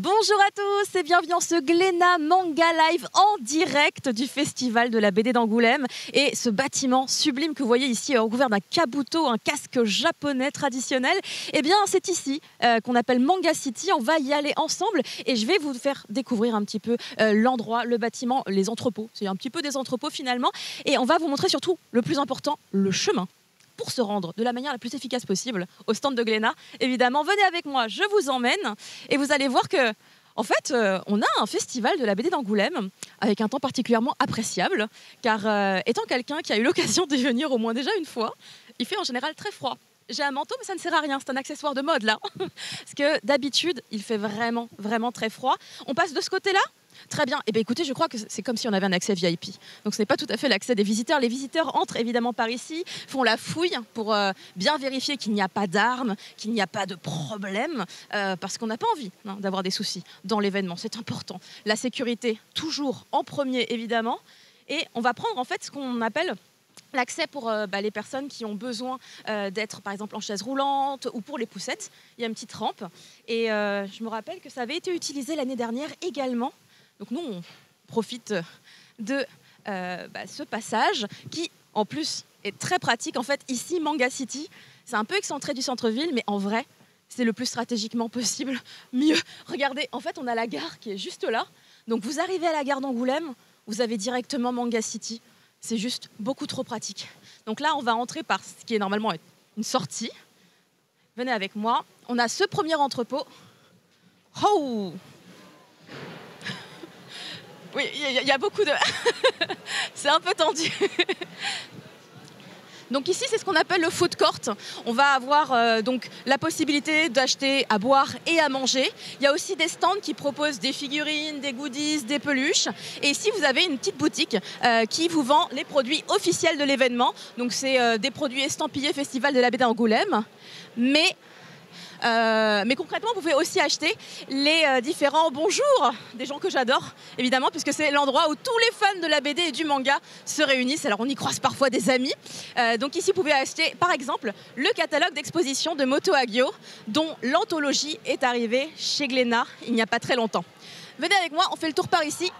Bonjour à tous et bienvenue dans ce Glénat Manga Live en direct du Festival de la BD d'Angoulême. Et ce bâtiment sublime que vous voyez ici, recouvert d'un kabuto, un casque japonais traditionnel, eh bien c'est ici qu'on appelle Manga City. On va y aller ensemble et je vais vous faire découvrir un petit peu l'endroit, le bâtiment, les entrepôts. C'est un petit peu des entrepôts finalement. Et on va vous montrer surtout, le plus important, le chemin pour se rendre de la manière la plus efficace possible au stand de Glénat. Évidemment, venez avec moi, je vous emmène et vous allez voir que, en fait, on a un festival de la BD d'Angoulême avec un temps particulièrement appréciable, car étant quelqu'un qui a eu l'occasion d'y venir au moins déjà une fois, il fait en général très froid. J'ai un manteau, mais ça ne sert à rien, c'est un accessoire de mode là. Parce que d'habitude, il fait vraiment, vraiment très froid. On passe de ce côté-là ? Très bien. Eh bien, écoutez, je crois que c'est comme si on avait un accès VIP. Donc, ce n'est pas tout à fait l'accès des visiteurs. Les visiteurs entrent évidemment par ici, font la fouille pour bien vérifier qu'il n'y a pas d'armes, qu'il n'y a pas de problème, parce qu'on n'a pas envie d'avoir des soucis dans l'événement. C'est important. La sécurité, toujours en premier, évidemment. Et on va prendre en fait ce qu'on appelle l'accès pour les personnes qui ont besoin d'être par exemple en chaise roulante ou pour les poussettes. Il y a une petite rampe. Et je me rappelle que ça avait été utilisé l'année dernière également. Donc nous, on profite de ce passage qui, en plus, est très pratique. En fait, ici, Manga City, c'est un peu excentré du centre-ville, mais en vrai, c'est le plus stratégiquement possible. Mieux. Regardez, en fait, on a la gare qui est juste là. Donc vous arrivez à la gare d'Angoulême, vous avez directement Manga City. C'est juste beaucoup trop pratique. Donc là, on va entrer par ce qui est normalement une sortie. Venez avec moi. On a ce premier entrepôt. Oh! Oui, il y a beaucoup de... C'est un peu tendu. Donc ici, c'est ce qu'on appelle le food court. On va avoir donc la possibilité d'acheter à boire et à manger. Il y a aussi des stands qui proposent des figurines, des goodies, des peluches. Et ici, vous avez une petite boutique qui vous vend les produits officiels de l'événement. Donc c'est des produits estampillés Festival de la BD d'Angoulême. Mais concrètement, vous pouvez aussi acheter les différents bonjours des gens que j'adore, évidemment, puisque c'est l'endroit où tous les fans de la BD et du manga se réunissent. Alors, on y croise parfois des amis. Donc ici, vous pouvez acheter, par exemple, le catalogue d'exposition de Moto Hagio, dont l'anthologie est arrivée chez Glénat il n'y a pas très longtemps. Venez avec moi, on fait le tour par ici.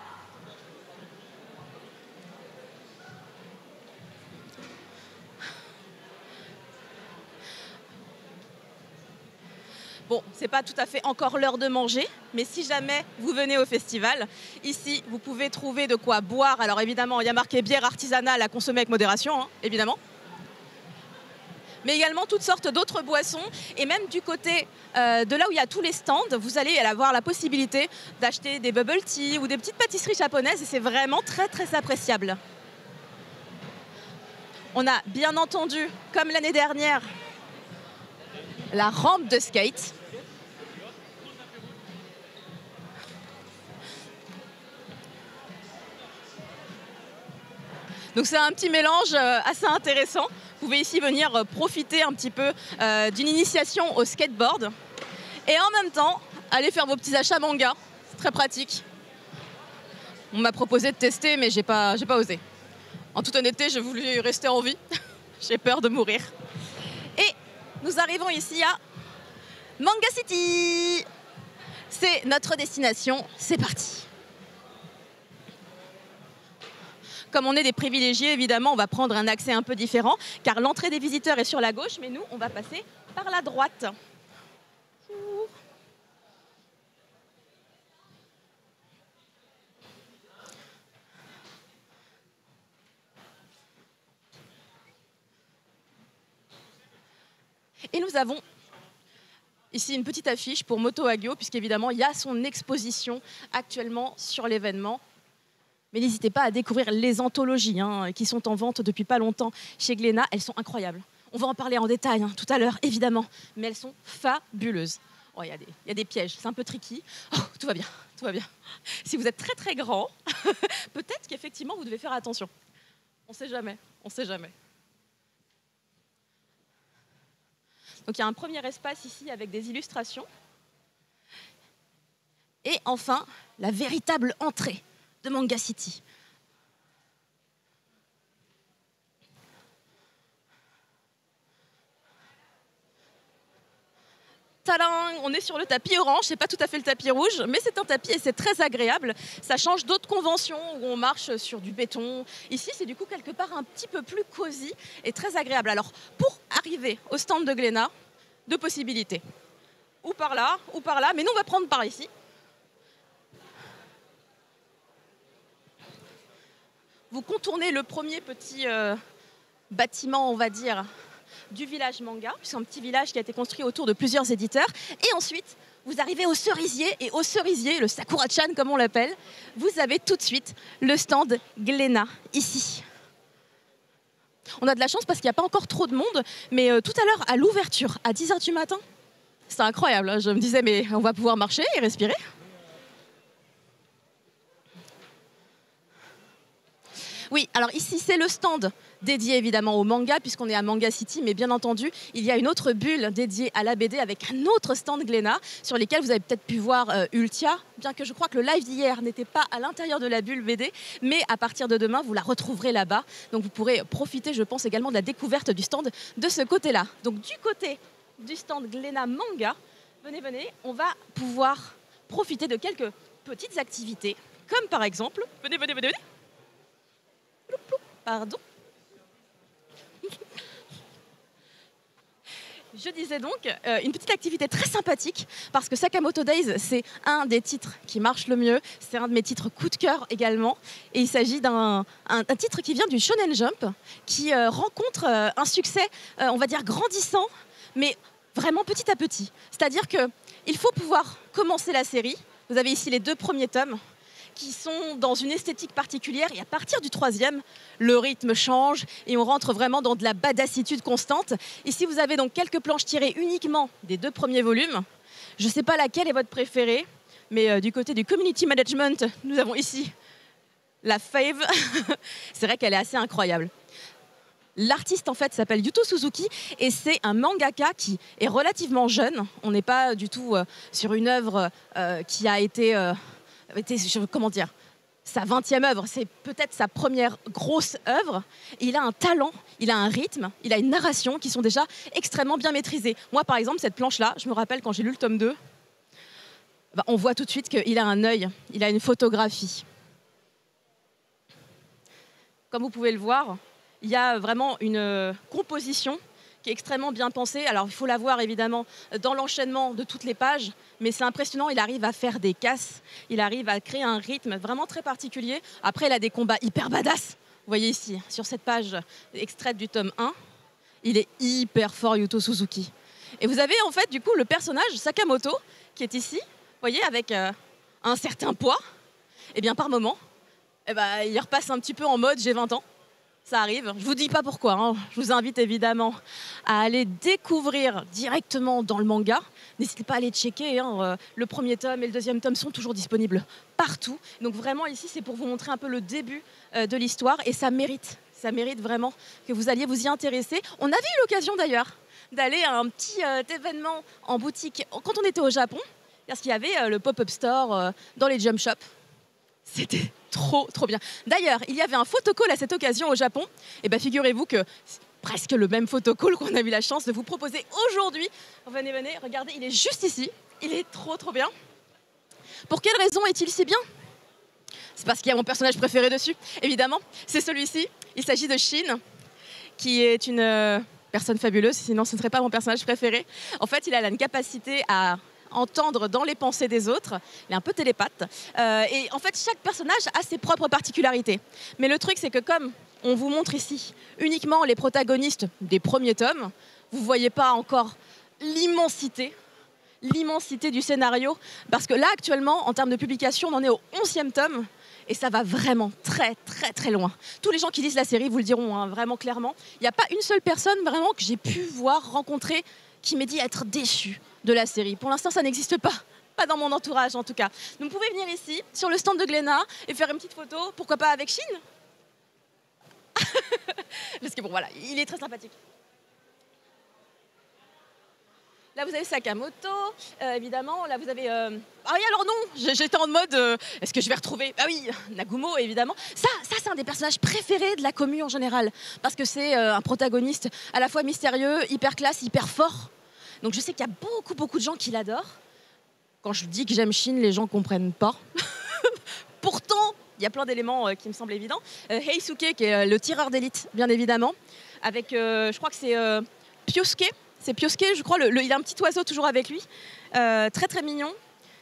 Bon, c'est pas tout à fait encore l'heure de manger, mais si jamais vous venez au festival, ici, vous pouvez trouver de quoi boire. Alors évidemment, il y a marqué bière artisanale à consommer avec modération, évidemment. Mais également toutes sortes d'autres boissons. Et même du côté de là où il y a tous les stands, vous allez avoir la possibilité d'acheter des bubble tea ou des petites pâtisseries japonaises. Et c'est vraiment très, très appréciable. On a bien entendu, comme l'année dernière, la rampe de skate. Donc c'est un petit mélange assez intéressant. Vous pouvez ici venir profiter un petit peu d'une initiation au skateboard. Et en même temps, aller faire vos petits achats manga. C'est très pratique. On m'a proposé de tester, mais j'ai pas osé. En toute honnêteté, j'ai voulu rester en vie. J'ai peur de mourir. Et nous arrivons ici à Manga City. C'est notre destination. C'est parti. Comme on est des privilégiés, évidemment, on va prendre un accès un peu différent, car l'entrée des visiteurs est sur la gauche, mais nous, on va passer par la droite. Et nous avons ici une petite affiche pour Moto Hagio, puisqu'évidemment, il y a son exposition actuellement sur l'événement. Mais n'hésitez pas à découvrir les anthologies qui sont en vente depuis pas longtemps chez Glénat. Elles sont incroyables. On va en parler en détail tout à l'heure, évidemment. Mais elles sont fabuleuses. Oh, il y a des pièges, c'est un peu tricky. Oh, tout va bien, tout va bien. Si vous êtes très très grand, peut-être qu'effectivement vous devez faire attention. On ne sait jamais, on ne sait jamais. Donc il y a un premier espace ici avec des illustrations. Et enfin, la véritable entrée de Manga City. tadam, on est sur le tapis orange, c'est pas tout à fait le tapis rouge, mais c'est un tapis et c'est très agréable. Ça change d'autres conventions où on marche sur du béton. Ici, c'est du coup quelque part un petit peu plus cosy et très agréable. Alors, pour arriver au stand de Glénat, deux possibilités. Ou par là, mais nous on va prendre par ici. Vous contournez le premier petit bâtiment, on va dire, du village manga, c'est un petit village qui a été construit autour de plusieurs éditeurs. Et ensuite, vous arrivez au cerisier, et au cerisier, le Sakura-chan comme on l'appelle, vous avez tout de suite le stand Glénat, ici. On a de la chance parce qu'il n'y a pas encore trop de monde, mais tout à l'heure, à l'ouverture, à 10h du matin, c'était incroyable. Hein. Je me disais, mais on va pouvoir marcher et respirer. Oui, alors ici, c'est le stand dédié évidemment au manga, puisqu'on est à Manga City, mais bien entendu, il y a une autre bulle dédiée à la BD avec un autre stand Glénat, sur lesquels vous avez peut-être pu voir Ultia, bien que je crois que le live d'hier n'était pas à l'intérieur de la bulle BD, mais à partir de demain, vous la retrouverez là-bas. Donc vous pourrez profiter, je pense, également de la découverte du stand de ce côté-là. Donc du côté du stand Glénat Manga, venez, on va pouvoir profiter de quelques petites activités, comme par exemple, venez. Pardon. Je disais donc une petite activité très sympathique parce que Sakamoto Days, c'est un des titres qui marche le mieux. C'est un de mes titres coup de cœur également. Et il s'agit d'un titre qui vient du Shonen Jump, qui rencontre un succès, on va dire, grandissant, mais vraiment petit à petit. C'est-à-dire qu'il faut pouvoir commencer la série. Vous avez ici les 2 premiers tomes, qui sont dans une esthétique particulière, et à partir du 3e, le rythme change et on rentre vraiment dans de la badassitude constante. Ici, vous avez donc quelques planches tirées uniquement des 2 premiers volumes. Je ne sais pas laquelle est votre préférée, mais du côté du community management, nous avons ici la fave. C'est vrai qu'elle est assez incroyable. L'artiste, en fait, s'appelle Yuto Suzuki et c'est un mangaka qui est relativement jeune. On n'est pas du tout sur une œuvre qui a été comment dire, sa 20e œuvre, c'est peut-être sa première grosse œuvre. Et il a un talent, il a un rythme, il a une narration qui sont déjà extrêmement bien maîtrisées. Moi, par exemple, cette planche-là, je me rappelle quand j'ai lu le tome 2, on voit tout de suite qu'il a un œil, il a une photographie. Comme vous pouvez le voir, il y a vraiment une composition qui est extrêmement bien pensée. Alors, il faut la voir évidemment dans l'enchaînement de toutes les pages, mais c'est impressionnant, il arrive à faire des casses, il arrive à créer un rythme vraiment très particulier. Après, il a des combats hyper badass. Vous voyez ici, sur cette page extraite du tome 1, il est hyper fort, Yuto Suzuki. Et vous avez en fait, du coup, le personnage Sakamoto, qui est ici, vous voyez, avec un certain poids. Et bien, par moment, il repasse un petit peu en mode « j'ai 20 ans ». Ça arrive. Je ne vous dis pas pourquoi. Hein. Je vous invite évidemment à aller découvrir directement dans le manga. N'hésitez pas à aller checker. Hein. Le premier tome et le 2e tome sont toujours disponibles partout. Donc vraiment ici, c'est pour vous montrer un peu le début de l'histoire. Et ça mérite vraiment que vous alliez vous y intéresser. On avait eu l'occasion d'ailleurs d'aller à un petit événement en boutique quand on était au Japon. Parce qu'il y avait le pop-up store dans les jump shops. C'était trop bien. D'ailleurs, il y avait un photocall à cette occasion au Japon. Et bien, figurez-vous que c'est presque le même photocall qu'on a eu la chance de vous proposer aujourd'hui. Venez, regardez, il est juste ici. Il est trop bien. Pour quelle raison est-il si bien? C'est parce qu'il y a mon personnage préféré dessus, évidemment. C'est celui-ci. Il s'agit de Shin, qui est une personne fabuleuse, sinon ce ne serait pas mon personnage préféré. En fait, il a une capacité à entendre dans les pensées des autres. Il est un peu télépathe. Et en fait, chaque personnage a ses propres particularités. Mais le truc, c'est que comme on vous montre ici uniquement les protagonistes des premiers tomes, vous ne voyez pas encore l'immensité du scénario. Parce que là, actuellement, en termes de publication, on en est au 11e tome. Et ça va vraiment très loin. Tous les gens qui lisent la série vous le diront, hein, vraiment clairement. Il n'y a pas une seule personne vraiment que j'ai pu voir, rencontrer, qui m'ait dit être déçue de la série. Pour l'instant, ça n'existe pas. Pas dans mon entourage, en tout cas. Donc, vous pouvez venir ici, sur le stand de Glénat, et faire une petite photo, pourquoi pas avec Shin. Parce que bon, voilà, il est très sympathique. Là, vous avez Sakamoto, évidemment. Là, vous avez... Ah oui, alors non, j'étais en mode... Est-ce que je vais retrouver... Ah oui, Nagumo, évidemment. Ça c'est un des personnages préférés de la commu en général. Parce que c'est un protagoniste à la fois mystérieux, hyper classe, hyper fort. Donc je sais qu'il y a beaucoup de gens qui l'adorent. Quand je dis que j'aime Shin, les gens ne comprennent pas. Pourtant, il y a plein d'éléments qui me semblent évidents. Heisuke, qui est le tireur d'élite, bien évidemment. Avec, je crois que c'est Pyosuke. C'est Pyosuke, je crois. Il a un petit oiseau toujours avec lui. Très mignon.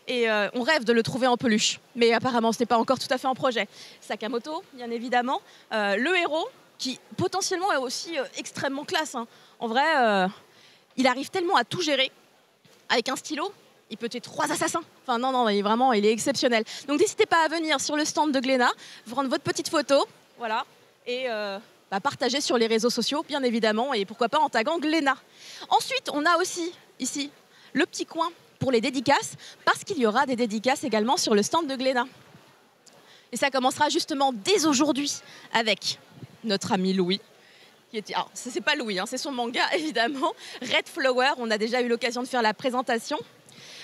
Et on rêve de le trouver en peluche. Mais apparemment, ce n'est pas encore tout à fait en projet. Sakamoto, bien évidemment. Le héros, qui potentiellement est aussi extrêmement classe. Hein. En vrai, il arrive tellement à tout gérer. Avec un stylo, il peut tuer 3 assassins. Enfin non, il est exceptionnel. Donc n'hésitez pas à venir sur le stand de Glénat, prendre votre petite photo, voilà, et partager sur les réseaux sociaux, bien évidemment, et pourquoi pas en taguant Glénat. Ensuite, on a aussi, ici, le petit coin pour les dédicaces, parce qu'il y aura des dédicaces également sur le stand de Glénat. Et ça commencera justement dès aujourd'hui avec notre ami Louis. Alors, c'est pas Louis, hein, c'est son manga, évidemment. Red Flower, on a déjà eu l'occasion de faire la présentation.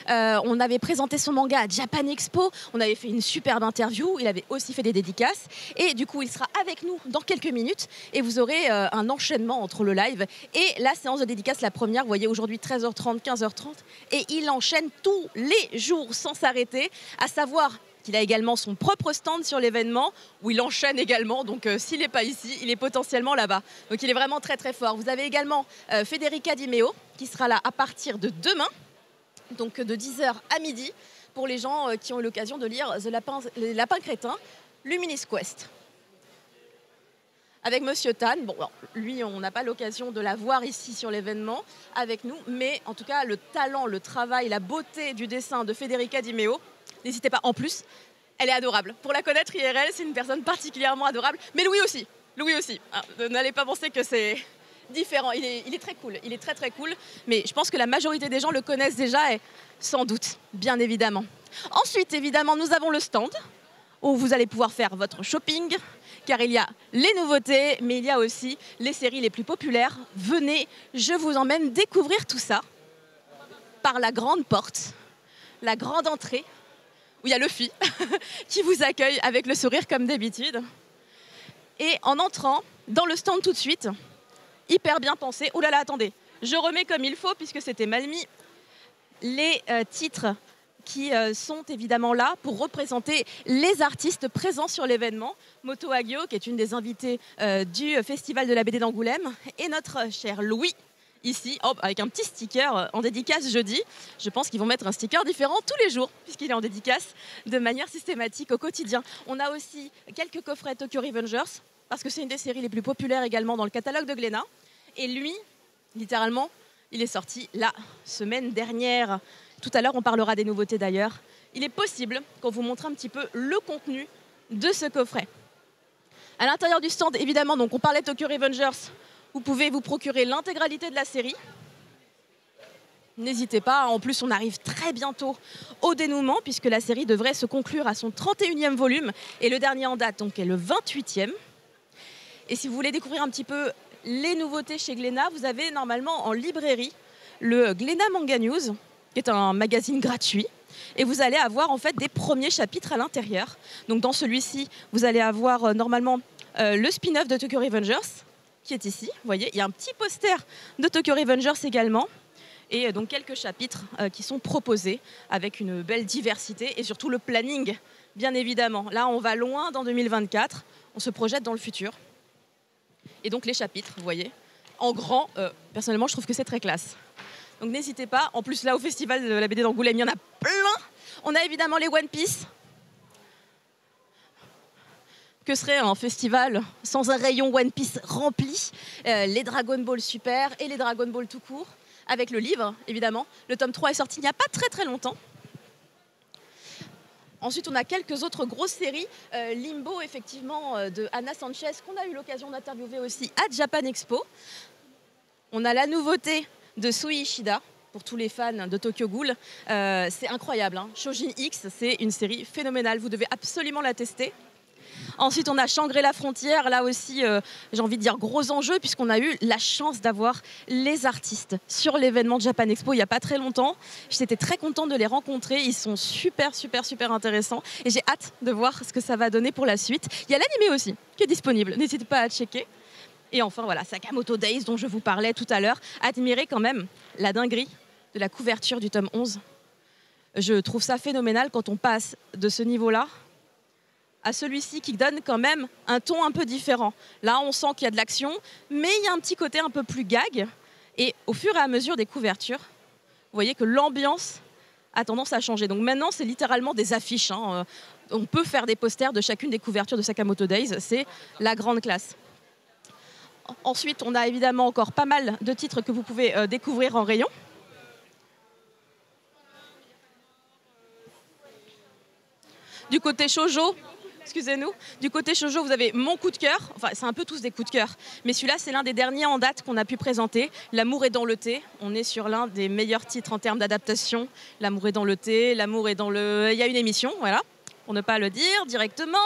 On avait présenté son manga à Japan Expo, on avait fait une superbe interview, il avait aussi fait des dédicaces et du coup il sera avec nous dans quelques minutes et vous aurez un enchaînement entre le live et la séance de dédicace, la première, vous voyez aujourd'hui 13h30, 15h30 et il enchaîne tous les jours sans s'arrêter, à savoir qu'il a également son propre stand sur l'événement où il enchaîne également, donc s'il n'est pas ici, il est potentiellement là-bas. Donc il est vraiment très fort. Vous avez également Federica Di Meo qui sera là à partir de demain, donc de 10h à midi, pour les gens qui ont eu l'occasion de lire Les Lapins Crétins, Luminous Quest. Avec Monsieur Tan, bon, lui, on n'a pas l'occasion de la voir ici sur l'événement avec nous, mais en tout cas, le talent, le travail, la beauté du dessin de Federica Di Meo, n'hésitez pas, en plus, elle est adorable. Pour la connaître IRL, c'est une personne particulièrement adorable, mais Louis aussi. N'allez pas penser que c'est différent, il est très cool, il est très cool, mais je pense que la majorité des gens le connaissent déjà et sans doute, bien évidemment. Ensuite, évidemment, nous avons le stand où vous allez pouvoir faire votre shopping, car il y a les nouveautés, mais il y a aussi les séries les plus populaires. Venez, je vous emmène découvrir tout ça par la grande porte, la grande entrée, où il y a Luffy qui vous accueille avec le sourire comme d'habitude. Et en entrant dans le stand tout de suite, hyper bien pensé. Oh là là, attendez, je remets comme il faut, puisque c'était mal mis, les titres qui sont évidemment là pour représenter les artistes présents sur l'événement. Moto Hagio, qui est une des invitées du Festival de la BD d'Angoulême, et notre cher Louis, ici, avec un petit sticker en dédicace jeudi. Je pense qu'ils vont mettre un sticker différent tous les jours, puisqu'il est en dédicace de manière systématique au quotidien. On a aussi quelques coffrets Tokyo Revengers, parce que c'est une des séries les plus populaires également dans le catalogue de Glénat. Et lui, littéralement, il est sorti la semaine dernière. Tout à l'heure, on parlera des nouveautés d'ailleurs. Il est possible qu'on vous montre un petit peu le contenu de ce coffret. À l'intérieur du stand, évidemment, donc on parlait de Tokyo Revengers, vous pouvez vous procurer l'intégralité de la série. N'hésitez pas, en plus on arrive très bientôt au dénouement, puisque la série devrait se conclure à son 31e volume, et le dernier en date donc est le 28e. Et si vous voulez découvrir un petit peu les nouveautés chez Glénat, vous avez normalement en librairie le Glénat Manga News, qui est un magazine gratuit. Et vous allez avoir en fait des premiers chapitres à l'intérieur. Donc dans celui-ci, vous allez avoir normalement le spin-off de Tokyo Revengers, qui est ici. Vous voyez, il y a un petit poster de Tokyo Revengers également. Et donc quelques chapitres qui sont proposés avec une belle diversité et surtout le planning, bien évidemment. Là, on va loin dans 2024, on se projette dans le futur. Et donc les chapitres, vous voyez, en grand, personnellement, je trouve que c'est très classe. Donc n'hésitez pas. En plus, là, au Festival de la BD d'Angoulême, il y en a plein. On a évidemment les One Piece. Que serait un festival sans un rayon One Piece rempli, les Dragon Ball Super et les Dragon Ball tout court, avec le livre, évidemment. Le tome 3 est sorti il n'y a pas très longtemps. Ensuite, on a quelques autres grosses séries. Limbo, effectivement, de Anna Sanchez, qu'on a eu l'occasion d'interviewer aussi à Japan Expo. On a la nouveauté de Sui Ishida, pour tous les fans de Tokyo Ghoul. C'est incroyable, hein. Shojin X, c'est une série phénoménale. Vous devez absolument la tester. Ensuite, on a Shangri-La Frontière, là aussi, j'ai envie de dire gros enjeu, puisqu'on a eu la chance d'avoir les artistes sur l'événement de Japan Expo il n'y a pas très longtemps. J'étais très contente de les rencontrer, ils sont super intéressants et j'ai hâte de voir ce que ça va donner pour la suite. Il y a l'animé aussi qui est disponible, n'hésitez pas à checker. Et enfin voilà, Sakamoto Days dont je vous parlais tout à l'heure. Admirez quand même la dinguerie de la couverture du tome 11. Je trouve ça phénoménal quand on passe de ce niveau-là à celui-ci qui donne quand même un ton un peu différent. Là, on sent qu'il y a de l'action, mais il y a un petit côté un peu plus gag. Et au fur et à mesure des couvertures, vous voyez que l'ambiance a tendance à changer. Donc maintenant, c'est littéralement des affiches. Hein. On peut faire des posters de chacune des couvertures de Sakamoto Days. C'est la grande classe. Ensuite, on a évidemment encore pas mal de titres que vous pouvez découvrir en rayon. Du côté shoujo, excusez-nous, du côté shoujo, vous avez mon coup de cœur. Enfin, c'est un peu tous des coups de cœur. Mais celui-là, c'est l'un des derniers en date qu'on a pu présenter. L'amour est dans le thé. On est sur l'un des meilleurs titres en termes d'adaptation. L'amour est dans le thé, l'amour est dans le... Il y a une émission, voilà, pour ne pas le dire directement.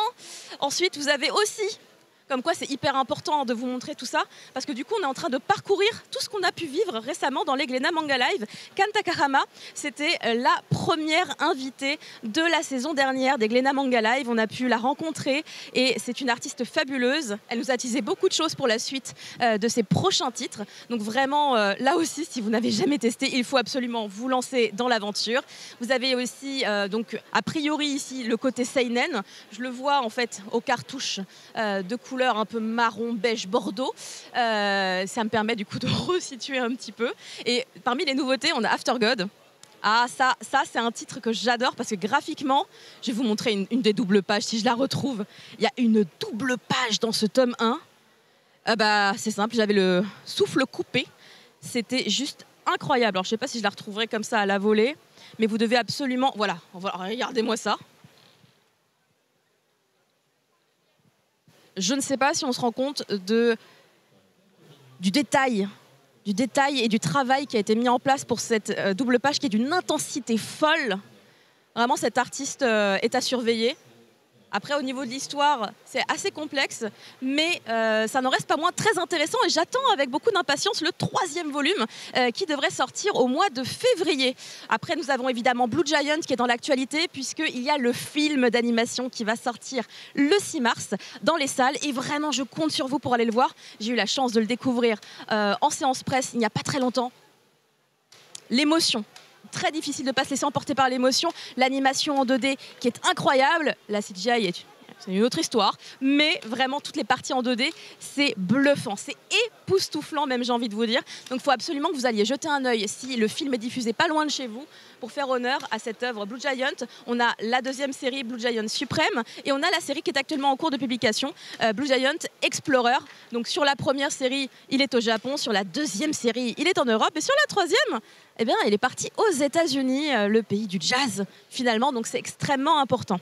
Ensuite, vous avez aussi... Comme quoi, c'est hyper important de vous montrer tout ça, parce que du coup, on est en train de parcourir tout ce qu'on a pu vivre récemment dans les Glénat Manga Live. Kan Takahama, c'était la première invitée de la saison dernière des Glénat Manga Live. On a pu la rencontrer et c'est une artiste fabuleuse. Elle nous a teasé beaucoup de choses pour la suite de ses prochains titres. Donc vraiment, là aussi, si vous n'avez jamais testé, il faut absolument vous lancer dans l'aventure. Vous avez aussi, donc, a priori ici, le côté seinen. Je le vois en fait aux cartouches de couleur un peu marron, beige, bordeaux. Ça me permet du coup de resituer un petit peu. Et parmi les nouveautés, on a After God. Ah, ça c'est un titre que j'adore parce que graphiquement, je vais vous montrer une des doubles pages si je la retrouve. Il y a une double page dans ce tome 1. C'est simple, j'avais le souffle coupé. C'était juste incroyable. Alors, je ne sais pas si je la retrouverai comme ça à la volée, mais vous devez absolument... Voilà, regardez-moi ça. Je ne sais pas si on se rend compte du détail et du travail qui a été mis en place pour cette double page qui est d'une intensité folle. Vraiment, cet artiste est à surveiller. Après, au niveau de l'histoire, c'est assez complexe, mais ça n'en reste pas moins très intéressant et j'attends avec beaucoup d'impatience le 3e volume qui devrait sortir au mois de février. Après, nous avons évidemment Blue Giant qui est dans l'actualité puisqu'il y a le film d'animation qui va sortir le 6 mars dans les salles et vraiment, je compte sur vous pour aller le voir. J'ai eu la chance de le découvrir en séance presse il n'y a pas très longtemps. L'émotion. Très difficile de ne pas se laisser emporter par l'émotion. L'animation en 2D qui est incroyable. La CGI c'est une autre histoire. Mais vraiment, toutes les parties en 2D, c'est bluffant. C'est époustouflant même, j'ai envie de vous dire. Donc, il faut absolument que vous alliez jeter un œil si le film est diffusé pas loin de chez vous pour faire honneur à cette œuvre Blue Giant. On a la 2e série Blue Giant Suprême et on a la série qui est actuellement en cours de publication, Blue Giant Explorer. Donc, sur la 1re série, il est au Japon. Sur la 2e série, il est en Europe. Et sur la 3e, eh bien, il est parti aux États-Unis, le pays du jazz, finalement. Donc, c'est extrêmement important.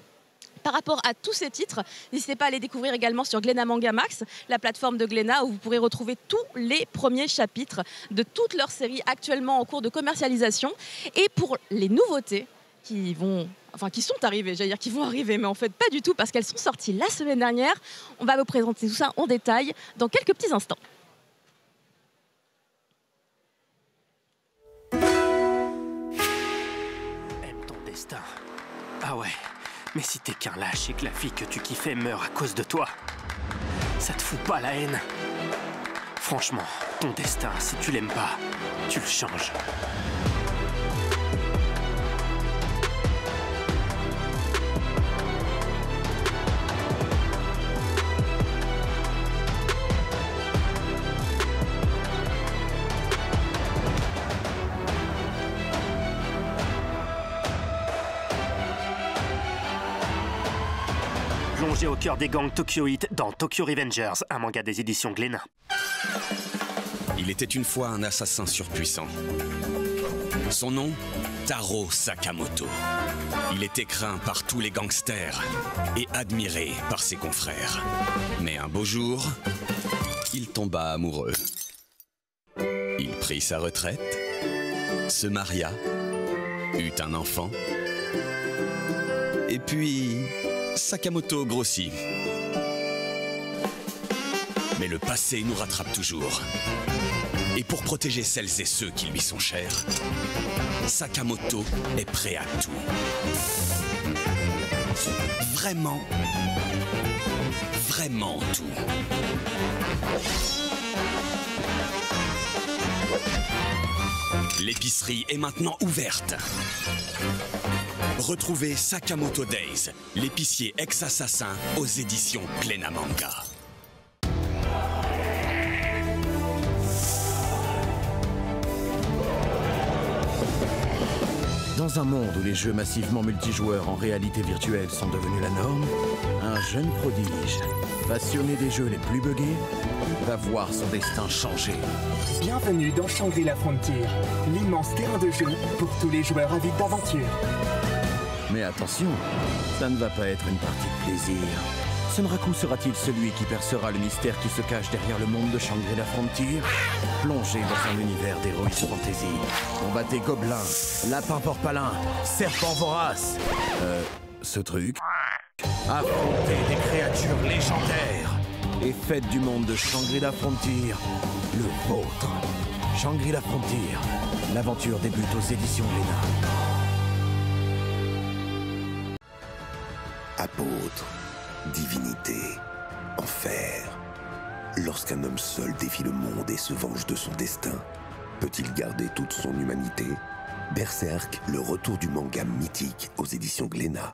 Par rapport à tous ces titres, n'hésitez pas à les découvrir également sur Glénat Manga Max, la plateforme de Glénat où vous pourrez retrouver tous les premiers chapitres de toutes leurs séries actuellement en cours de commercialisation. Et pour les nouveautés qui sont arrivées, j'allais dire qui vont arriver, mais en fait pas du tout parce qu'elles sont sorties la semaine dernière, on va vous présenter tout ça en détail dans quelques petits instants. Aime ton destin. Ah ouais. Mais si t'es qu'un lâche et que la fille que tu kiffais meurt à cause de toi, ça te fout pas la haine? Franchement, ton destin, si tu l'aimes pas, tu le changes. Plongé au cœur des gangs tokyoïtes dans Tokyo Revengers, un manga des éditions Glénat. Il était une fois un assassin surpuissant. Son nom, Taro Sakamoto. Il était craint par tous les gangsters et admiré par ses confrères. Mais un beau jour, il tomba amoureux. Il prit sa retraite, se maria, eut un enfant, et puis Sakamoto grossit. Mais le passé nous rattrape toujours. Et pour protéger celles et ceux qui lui sont chers, Sakamoto est prêt à tout. Vraiment, vraiment tout. L'épicerie est maintenant ouverte. Retrouvez Sakamoto Days, l'épicier ex-assassin aux éditions Glénat Manga. Dans un monde où les jeux massivement multijoueurs en réalité virtuelle sont devenus la norme, un jeune prodige, passionné des jeux les plus buggés, va voir son destin changer. Bienvenue dans Shangri-La Frontier, l'immense terrain de jeu pour tous les joueurs avides d'aventure. Mais attention, ça ne va pas être une partie de plaisir. Senraku sera-t-il celui qui percera le mystère qui se cache derrière le monde de Shangri-La Frontier? Plongé dans un univers d'Heroic Fantasy, combattez gobelins, lapins porpalins, serpents voraces. Ce truc. Affrontez des créatures légendaires et faites du monde de Shangri-La Frontier le vôtre. Shangri-La Frontier, l'aventure débute aux éditions Glénat. Apôtre, divinité, enfer. Lorsqu'un homme seul défie le monde et se venge de son destin, peut-il garder toute son humanité? Berserk, le retour du manga mythique aux éditions Glénat.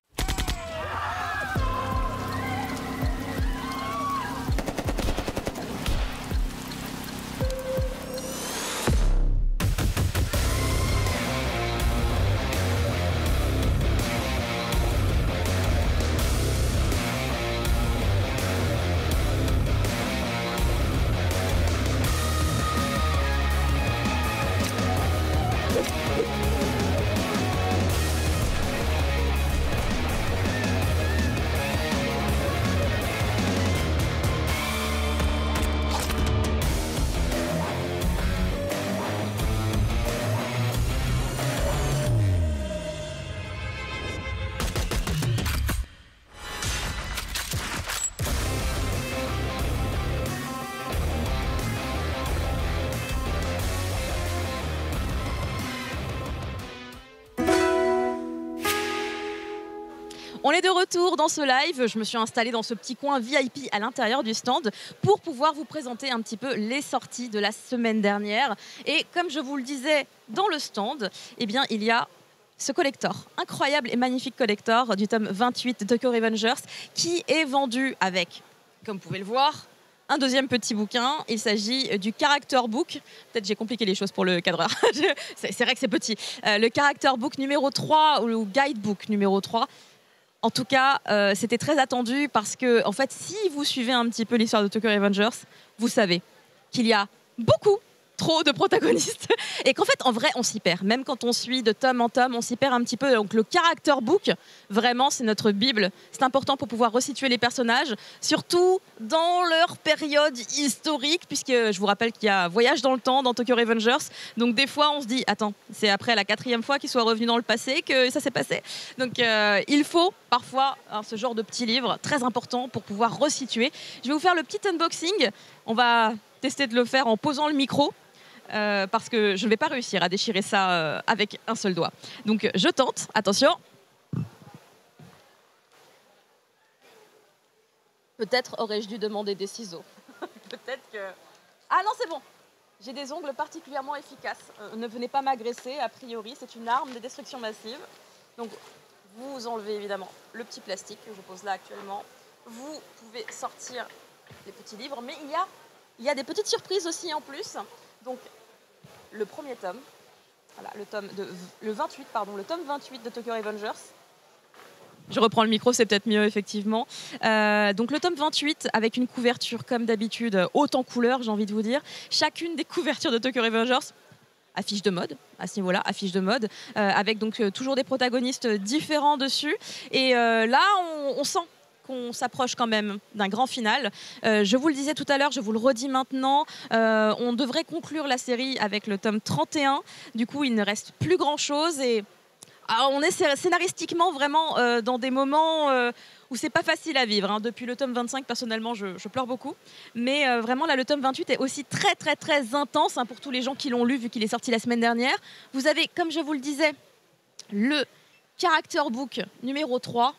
On est de retour dans ce live. Je me suis installée dans ce petit coin VIP à l'intérieur du stand pour pouvoir vous présenter un petit peu les sorties de la semaine dernière. Et comme je vous le disais dans le stand, eh bien, il y a ce collector, incroyable et magnifique collector du tome 28 de Tokyo Revengers qui est vendu avec, comme vous pouvez le voir, un deuxième petit bouquin. Il s'agit du Character Book. Peut-être j'ai compliqué les choses pour le cadreur. C'est vrai que c'est petit. Le Character Book numéro 3 ou le Guidebook numéro 3. En tout cas, c'était très attendu parce que, en fait, si vous suivez un petit peu l'histoire de Tokyo Revengers, vous savez qu'il y a beaucoup trop de protagonistes et qu'en fait, en vrai, on s'y perd. Même quand on suit de tome en tome, on s'y perd un petit peu. Donc le Character Book, vraiment, c'est notre Bible. C'est important pour pouvoir resituer les personnages, surtout dans leur période historique, puisque je vous rappelle qu'il y a voyage dans le temps dans Tokyo Revengers. Donc des fois, on se dit, attends, c'est après la 4e fois qu'ils soient revenus dans le passé que ça s'est passé. Donc il faut parfois ce genre de petit livre très important pour pouvoir resituer. Je vais vous faire le petit unboxing. On va tester de le faire en posant le micro. Parce que je ne vais pas réussir à déchirer ça avec un seul doigt. Donc je tente, attention. Peut-être aurais-je dû demander des ciseaux. Peut-être que... Ah non, c'est bon. J'ai des ongles particulièrement efficaces. Ne venez pas m'agresser, a priori, c'est une arme de destruction massive. Donc vous enlevez évidemment le petit plastique que je pose là actuellement. Vous pouvez sortir les petits livres, mais il y a des petites surprises aussi en plus. Donc, le premier tome, voilà, le tome 28 de Tokyo Revengers. Je reprends le micro, c'est peut-être mieux, effectivement. Donc, le tome 28, avec une couverture, comme d'habitude, haute en couleur, j'ai envie de vous dire. Chacune des couvertures de Tokyo Revengers, affiche de mode, à ce niveau-là, affiche de mode, avec donc toujours des protagonistes différents dessus. Et là, on sent qu'on s'approche quand même d'un grand final. Je vous le disais tout à l'heure, je vous le redis maintenant, on devrait conclure la série avec le tome 31. Du coup, il ne reste plus grand-chose et on est scénaristiquement vraiment dans des moments où c'est pas facile à vivre. Hein. Depuis le tome 25, personnellement, je pleure beaucoup. Mais vraiment, là, le tome 28 est aussi très, très, très intense hein, pour tous les gens qui l'ont lu, vu qu'il est sorti la semaine dernière. Vous avez, comme je vous le disais, le Character Book numéro 3,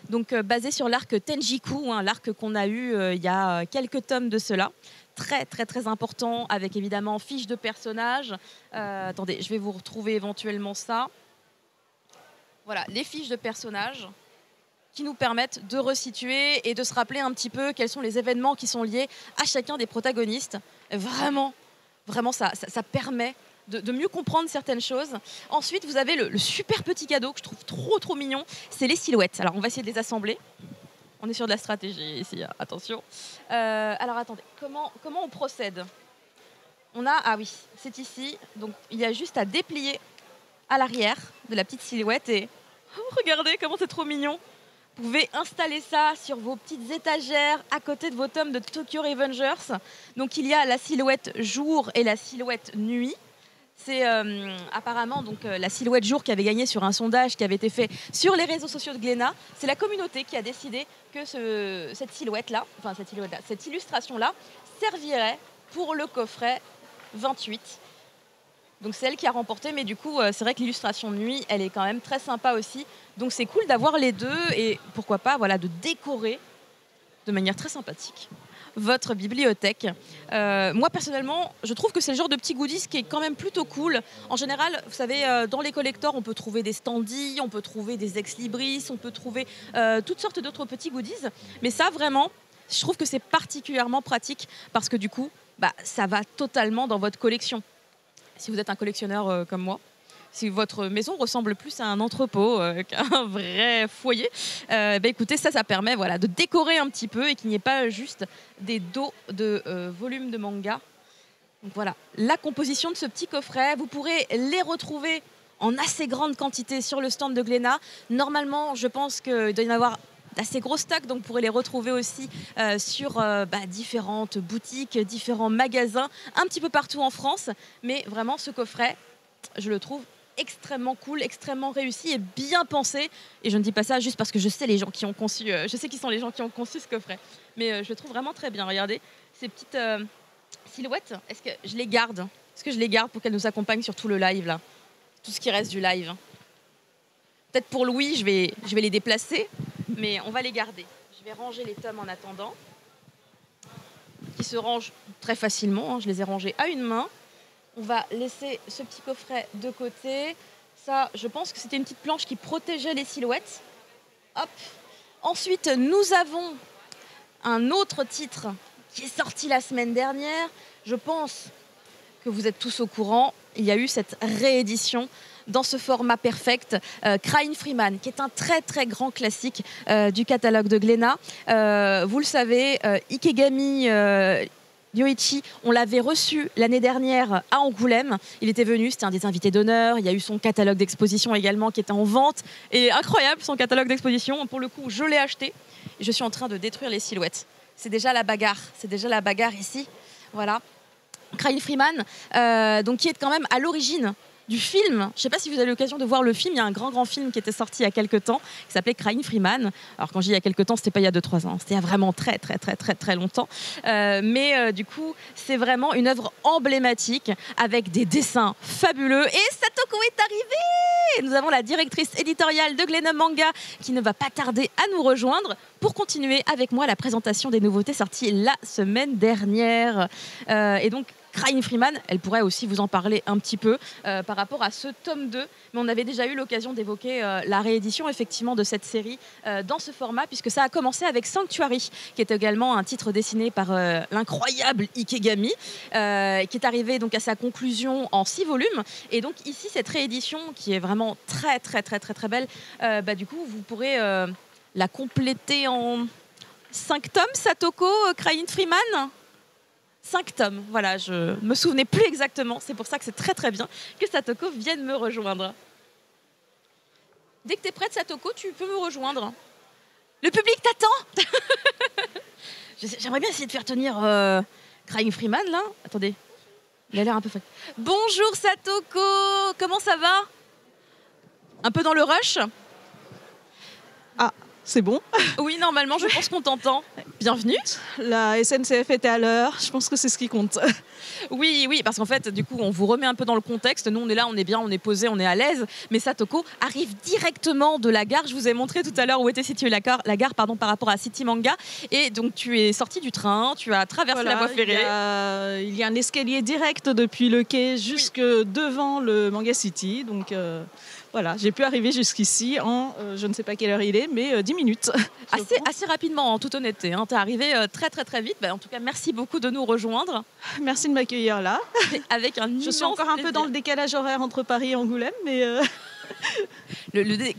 donc basé sur l'arc Tenjiku, hein, l'arc qu'on a eu il y a quelques tomes de cela. très très très important, avec évidemment fiches de personnages. Attendez, je vais vous retrouver éventuellement ça. Voilà, les fiches de personnages qui nous permettent de resituer et de se rappeler un petit peu quels sont les événements qui sont liés à chacun des protagonistes. Vraiment, ça permet de mieux comprendre certaines choses. Ensuite, vous avez le super petit cadeau que je trouve trop mignon, c'est les silhouettes. Alors, on va essayer de les assembler. On est sur de la stratégie ici, attention. Alors, attendez, comment on procède? Ah oui, c'est ici. Donc, il y a juste à déplier à l'arrière de la petite silhouette et regardez comment c'est trop mignon. Vous pouvez installer ça sur vos petites étagères à côté de vos tomes de Tokyo Revengers. Donc il y a la silhouette jour et la silhouette nuit. C'est apparemment donc, la silhouette jour qui avait gagné sur un sondage qui avait été fait sur les réseaux sociaux de Glénat. C'est la communauté qui a décidé que cette illustration-là servirait pour le coffret 28. Donc c'est elle qui a remporté, mais du coup, c'est vrai que l'illustration de nuit, elle est quand même très sympa aussi. Donc c'est cool d'avoir les deux et pourquoi pas de décorer de manière très sympathique votre bibliothèque. Moi, personnellement, je trouve que c'est le genre de petit goodies qui est quand même plutôt cool. En général, vous savez, dans les collectors, on peut trouver des standees, on peut trouver des ex-libris, on peut trouver toutes sortes d'autres petits goodies. Mais ça, vraiment, je trouve que c'est particulièrement pratique parce que du coup, ça va totalement dans votre collection. Si vous êtes un collectionneur comme moi, si votre maison ressemble plus à un entrepôt qu'à un vrai foyer, écoutez, ça permet de décorer un petit peu et qu'il n'y ait pas juste des dos de volumes de manga. Donc voilà, la composition de ce petit coffret, vous pourrez les retrouver en assez grande quantité sur le stand de Glénat. Normalement, je pense qu'il doit y en avoir d'assez gros stocks, donc vous pourrez les retrouver aussi sur différentes boutiques, différents magasins, un petit peu partout en France. Mais vraiment, ce coffret, je le trouve extrêmement cool, extrêmement réussi et bien pensé. Et je ne dis pas ça juste parce que je sais les gens qui ont conçu, je sais qui sont les gens qui ont conçu ce coffret. Mais je le trouve vraiment très bien. Regardez ces petites silhouettes. Est-ce que je les garde? Est-ce que je les garde pour qu'elles nous accompagnent sur tout le live là? Tout ce qui reste du live. Peut-être pour Louis, je vais les déplacer, mais on va les garder. Je vais ranger les tomes en attendant, qui se rangent très facilement. Je les ai rangés à une main. On va laisser ce petit coffret de côté. Ça, je pense que c'était une petite planche qui protégeait les silhouettes. Hop. Ensuite, nous avons un autre titre qui est sorti la semaine dernière. Je pense que vous êtes tous au courant. Il y a eu cette réédition dans ce format perfect, Crying Freeman, qui est un très très grand classique du catalogue de Glénat. Vous le savez, Ikegami Yoichi, on l'avait reçu l'année dernière à Angoulême. Il était venu, c'était un des invités d'honneur. Il y a eu son catalogue d'exposition également qui était en vente. Et incroyable, son catalogue d'exposition. Pour le coup, je l'ai acheté. Et je suis en train de détruire les silhouettes. C'est déjà la bagarre ici. Voilà. Crying Freeman, donc qui est quand même à l'origine du film. Je ne sais pas si vous avez l'occasion de voir le film. Il y a un grand film qui était sorti il y a quelques temps, qui s'appelait Crying Freeman. Alors quand je dis il y a quelques temps, c'était pas il y a 2-3 ans, c'était il y a vraiment très longtemps. Mais du coup, c'est vraiment une œuvre emblématique avec des dessins fabuleux. Et Satoko est arrivée. Nous avons la directrice éditoriale de Glénat Manga qui ne va pas tarder à nous rejoindre pour continuer avec moi la présentation des nouveautés sorties la semaine dernière. Et donc, Crying Freeman, elle pourrait aussi vous en parler un petit peu par rapport à ce tome 2. Mais on avait déjà eu l'occasion d'évoquer la réédition effectivement de cette série dans ce format, puisque ça a commencé avec Sanctuary, qui est également un titre dessiné par l'incroyable Ikegami, qui est arrivé donc à sa conclusion en 6 volumes. Et donc ici, cette réédition qui est vraiment très belle, du coup, vous pourrez la compléter en 5 tomes, Satoko, Crying Freeman. 5 tomes, voilà, je me souvenais plus exactement. C'est pour ça que c'est très bien que Satoko vienne me rejoindre. Dès que tu es prête, Satoko, tu peux me rejoindre. Le public t'attend. J'aimerais bien essayer de faire tenir Crying Freeman, là. Attendez, il a l'air un peu frais. Bonjour Satoko, comment ça va? Un peu dans le rush? Ah, C'est bon. Oui, normalement, je pense qu'on t'entend. Bienvenue. La SNCF était à l'heure. Je pense que c'est ce qui compte. Oui, parce qu'en fait, du coup, on vous remet un peu dans le contexte. Nous, on est là, on est bien, on est posé, on est à l'aise. Mais Satoko arrive directement de la gare. Je vous ai montré tout à l'heure où était située la gare par rapport à City Manga. Et donc, tu es sorti du train, tu as traversé la voie ferrée. Il y a un escalier direct depuis le quai jusque devant le Manga City. Donc, voilà, j'ai pu arriver jusqu'ici en, je ne sais pas quelle heure il est, mais 10 minutes. Assez rapidement, en toute honnêteté. Hein. Tu es arrivé très vite. En tout cas, merci beaucoup de nous rejoindre. Merci de m'accueillir là. Avec un Je suis encore un peu dans le décalage horaire entre Paris et Angoulême, mais...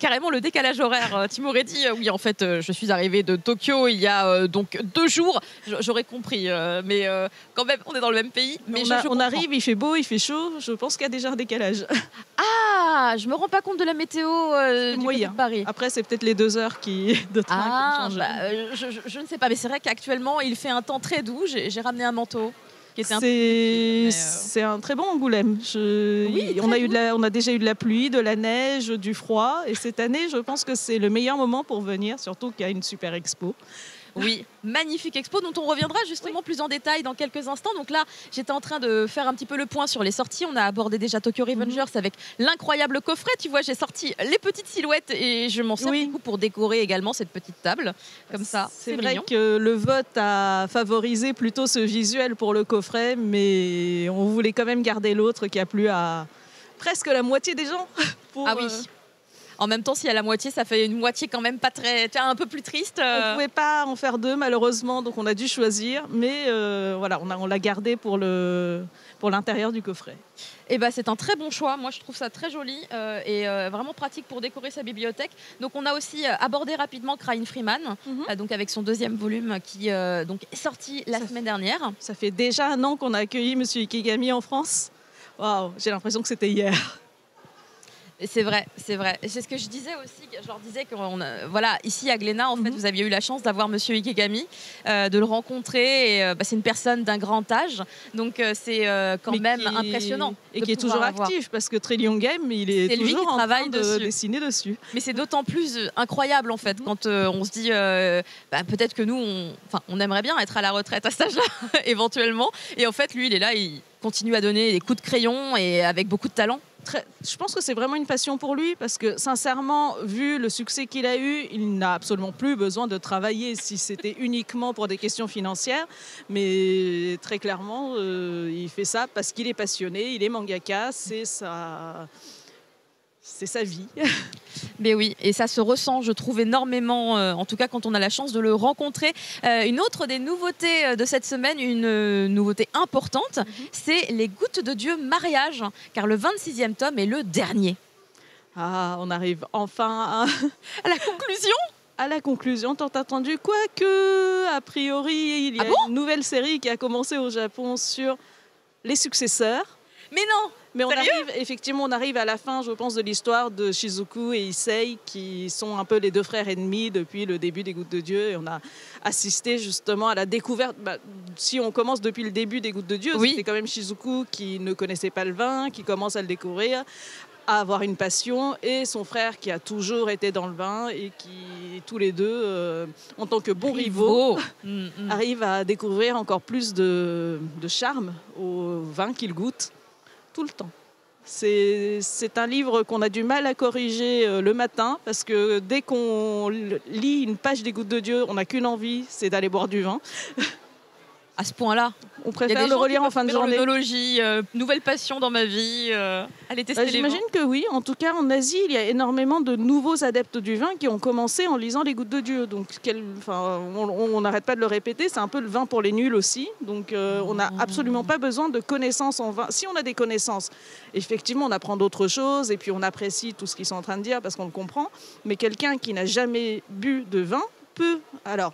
Carrément le décalage horaire. Tu m'aurais dit, oui, en fait, je suis arrivée de Tokyo il y a donc 2 jours. J'aurais compris, mais quand même, on est dans le même pays. Mais on arrive, il fait beau, il fait chaud. Je pense qu'il y a déjà un décalage. Ah, je me rends pas compte de la météo du côté de Paris. Après, c'est peut-être les 2 heures de train qui me changent. Je ne sais pas, mais c'est vrai qu'actuellement, il fait un temps très doux. J'ai ramené un manteau. C'est un très bon Angoulême. On a déjà eu de la pluie, de la neige, du froid. Et cette année, je pense que c'est le meilleur moment pour venir, surtout qu'il y a une super expo. Oui, magnifique expo dont on reviendra justement plus en détail dans quelques instants. Donc là, j'étais en train de faire un petit peu le point sur les sorties. On a abordé déjà Tokyo Revengers avec l'incroyable coffret. Tu vois, j'ai sorti les petites silhouettes et je m'en sers beaucoup pour décorer également cette petite table. Comme ça, c'est vrai que le vote a favorisé plutôt ce visuel pour le coffret, mais on voulait quand même garder l'autre qui a plu à presque la moitié des gens. Ah oui. En même temps, si à la moitié, ça fait une moitié quand même pas très, un peu plus triste. On ne pouvait pas en faire 2 malheureusement, donc on a dû choisir. Mais voilà, on l'a gardé pour l'intérieur du coffret. Et c'est un très bon choix. Moi, je trouve ça très joli et vraiment pratique pour décorer sa bibliothèque. Donc, on a aussi abordé rapidement Crying Freeman, donc avec son 2e volume qui donc est sorti la semaine dernière. Ça fait déjà 1 an qu'on a accueilli Monsieur Ikegami en France. Waouh, j'ai l'impression que c'était hier. C'est vrai. C'est ce que je disais aussi. Je leur disais que voilà, ici à Glénat, en fait, vous aviez eu la chance d'avoir Monsieur Ikegami, de le rencontrer. Et, c'est une personne d'un grand âge, donc c'est quand même impressionnant. Et qui est toujours actif, parce que Trillion Game, il est toujours en train de dessiner dessus. Mais c'est d'autant plus incroyable, en fait, quand on se dit peut-être que nous, on aimerait bien être à la retraite à cet âge-là, éventuellement. Et en fait, lui, il est là, il continue à donner des coups de crayon et avec beaucoup de talent. Je pense que c'est vraiment une passion pour lui parce que sincèrement, vu le succès qu'il a eu, il n'a absolument plus besoin de travailler si c'était uniquement pour des questions financières. Mais très clairement, il fait ça parce qu'il est passionné, il est mangaka, c'est sa vie. Mais oui, et ça se ressent, je trouve, énormément, en tout cas quand on a la chance de le rencontrer. Une autre des nouveautés de cette semaine, une nouveauté importante, c'est Les Gouttes de Dieu mariage, car le 26e tome est le dernier. Ah, on arrive enfin à la conclusion. À la conclusion tant attendue, quoique, a priori, il y a une nouvelle série qui a commencé au Japon sur les successeurs. Mais non! Mais on arrive à la fin, je pense, de l'histoire de Shizuku et Issei, qui sont un peu les 2 frères ennemis depuis le début des Gouttes de Dieu. Et on a assisté justement à la découverte. Si on commence depuis le début des Gouttes de Dieu, c'était quand même Shizuku qui ne connaissait pas le vin, qui commence à le découvrir, à avoir une passion, et son frère qui a toujours été dans le vin et qui, tous les deux, en tant que bons rivaux, arrivent à découvrir encore plus de charme au vin qu'ils goûtent. Tout le temps. C'est un livre qu'on a du mal à corriger le matin parce que dès qu'on lit une page des Gouttes de Dieu, on n'a qu'une envie, c'est d'aller boire du vin. À ce point-là, on préfère le relire en fin de journée. L'œnologie, nouvelle passion dans ma vie, aller tester les vins. J'imagine que oui. En tout cas, en Asie, il y a énormément de nouveaux adeptes du vin qui ont commencé en lisant les Gouttes de Dieu. Donc, on n'arrête pas de le répéter. C'est un peu le vin pour les nuls aussi. Donc, on n'a absolument pas besoin de connaissances en vin. Si on a des connaissances, effectivement, on apprend d'autres choses et puis on apprécie tout ce qu'ils sont en train de dire parce qu'on le comprend. Mais quelqu'un qui n'a jamais bu de vin peut... Alors,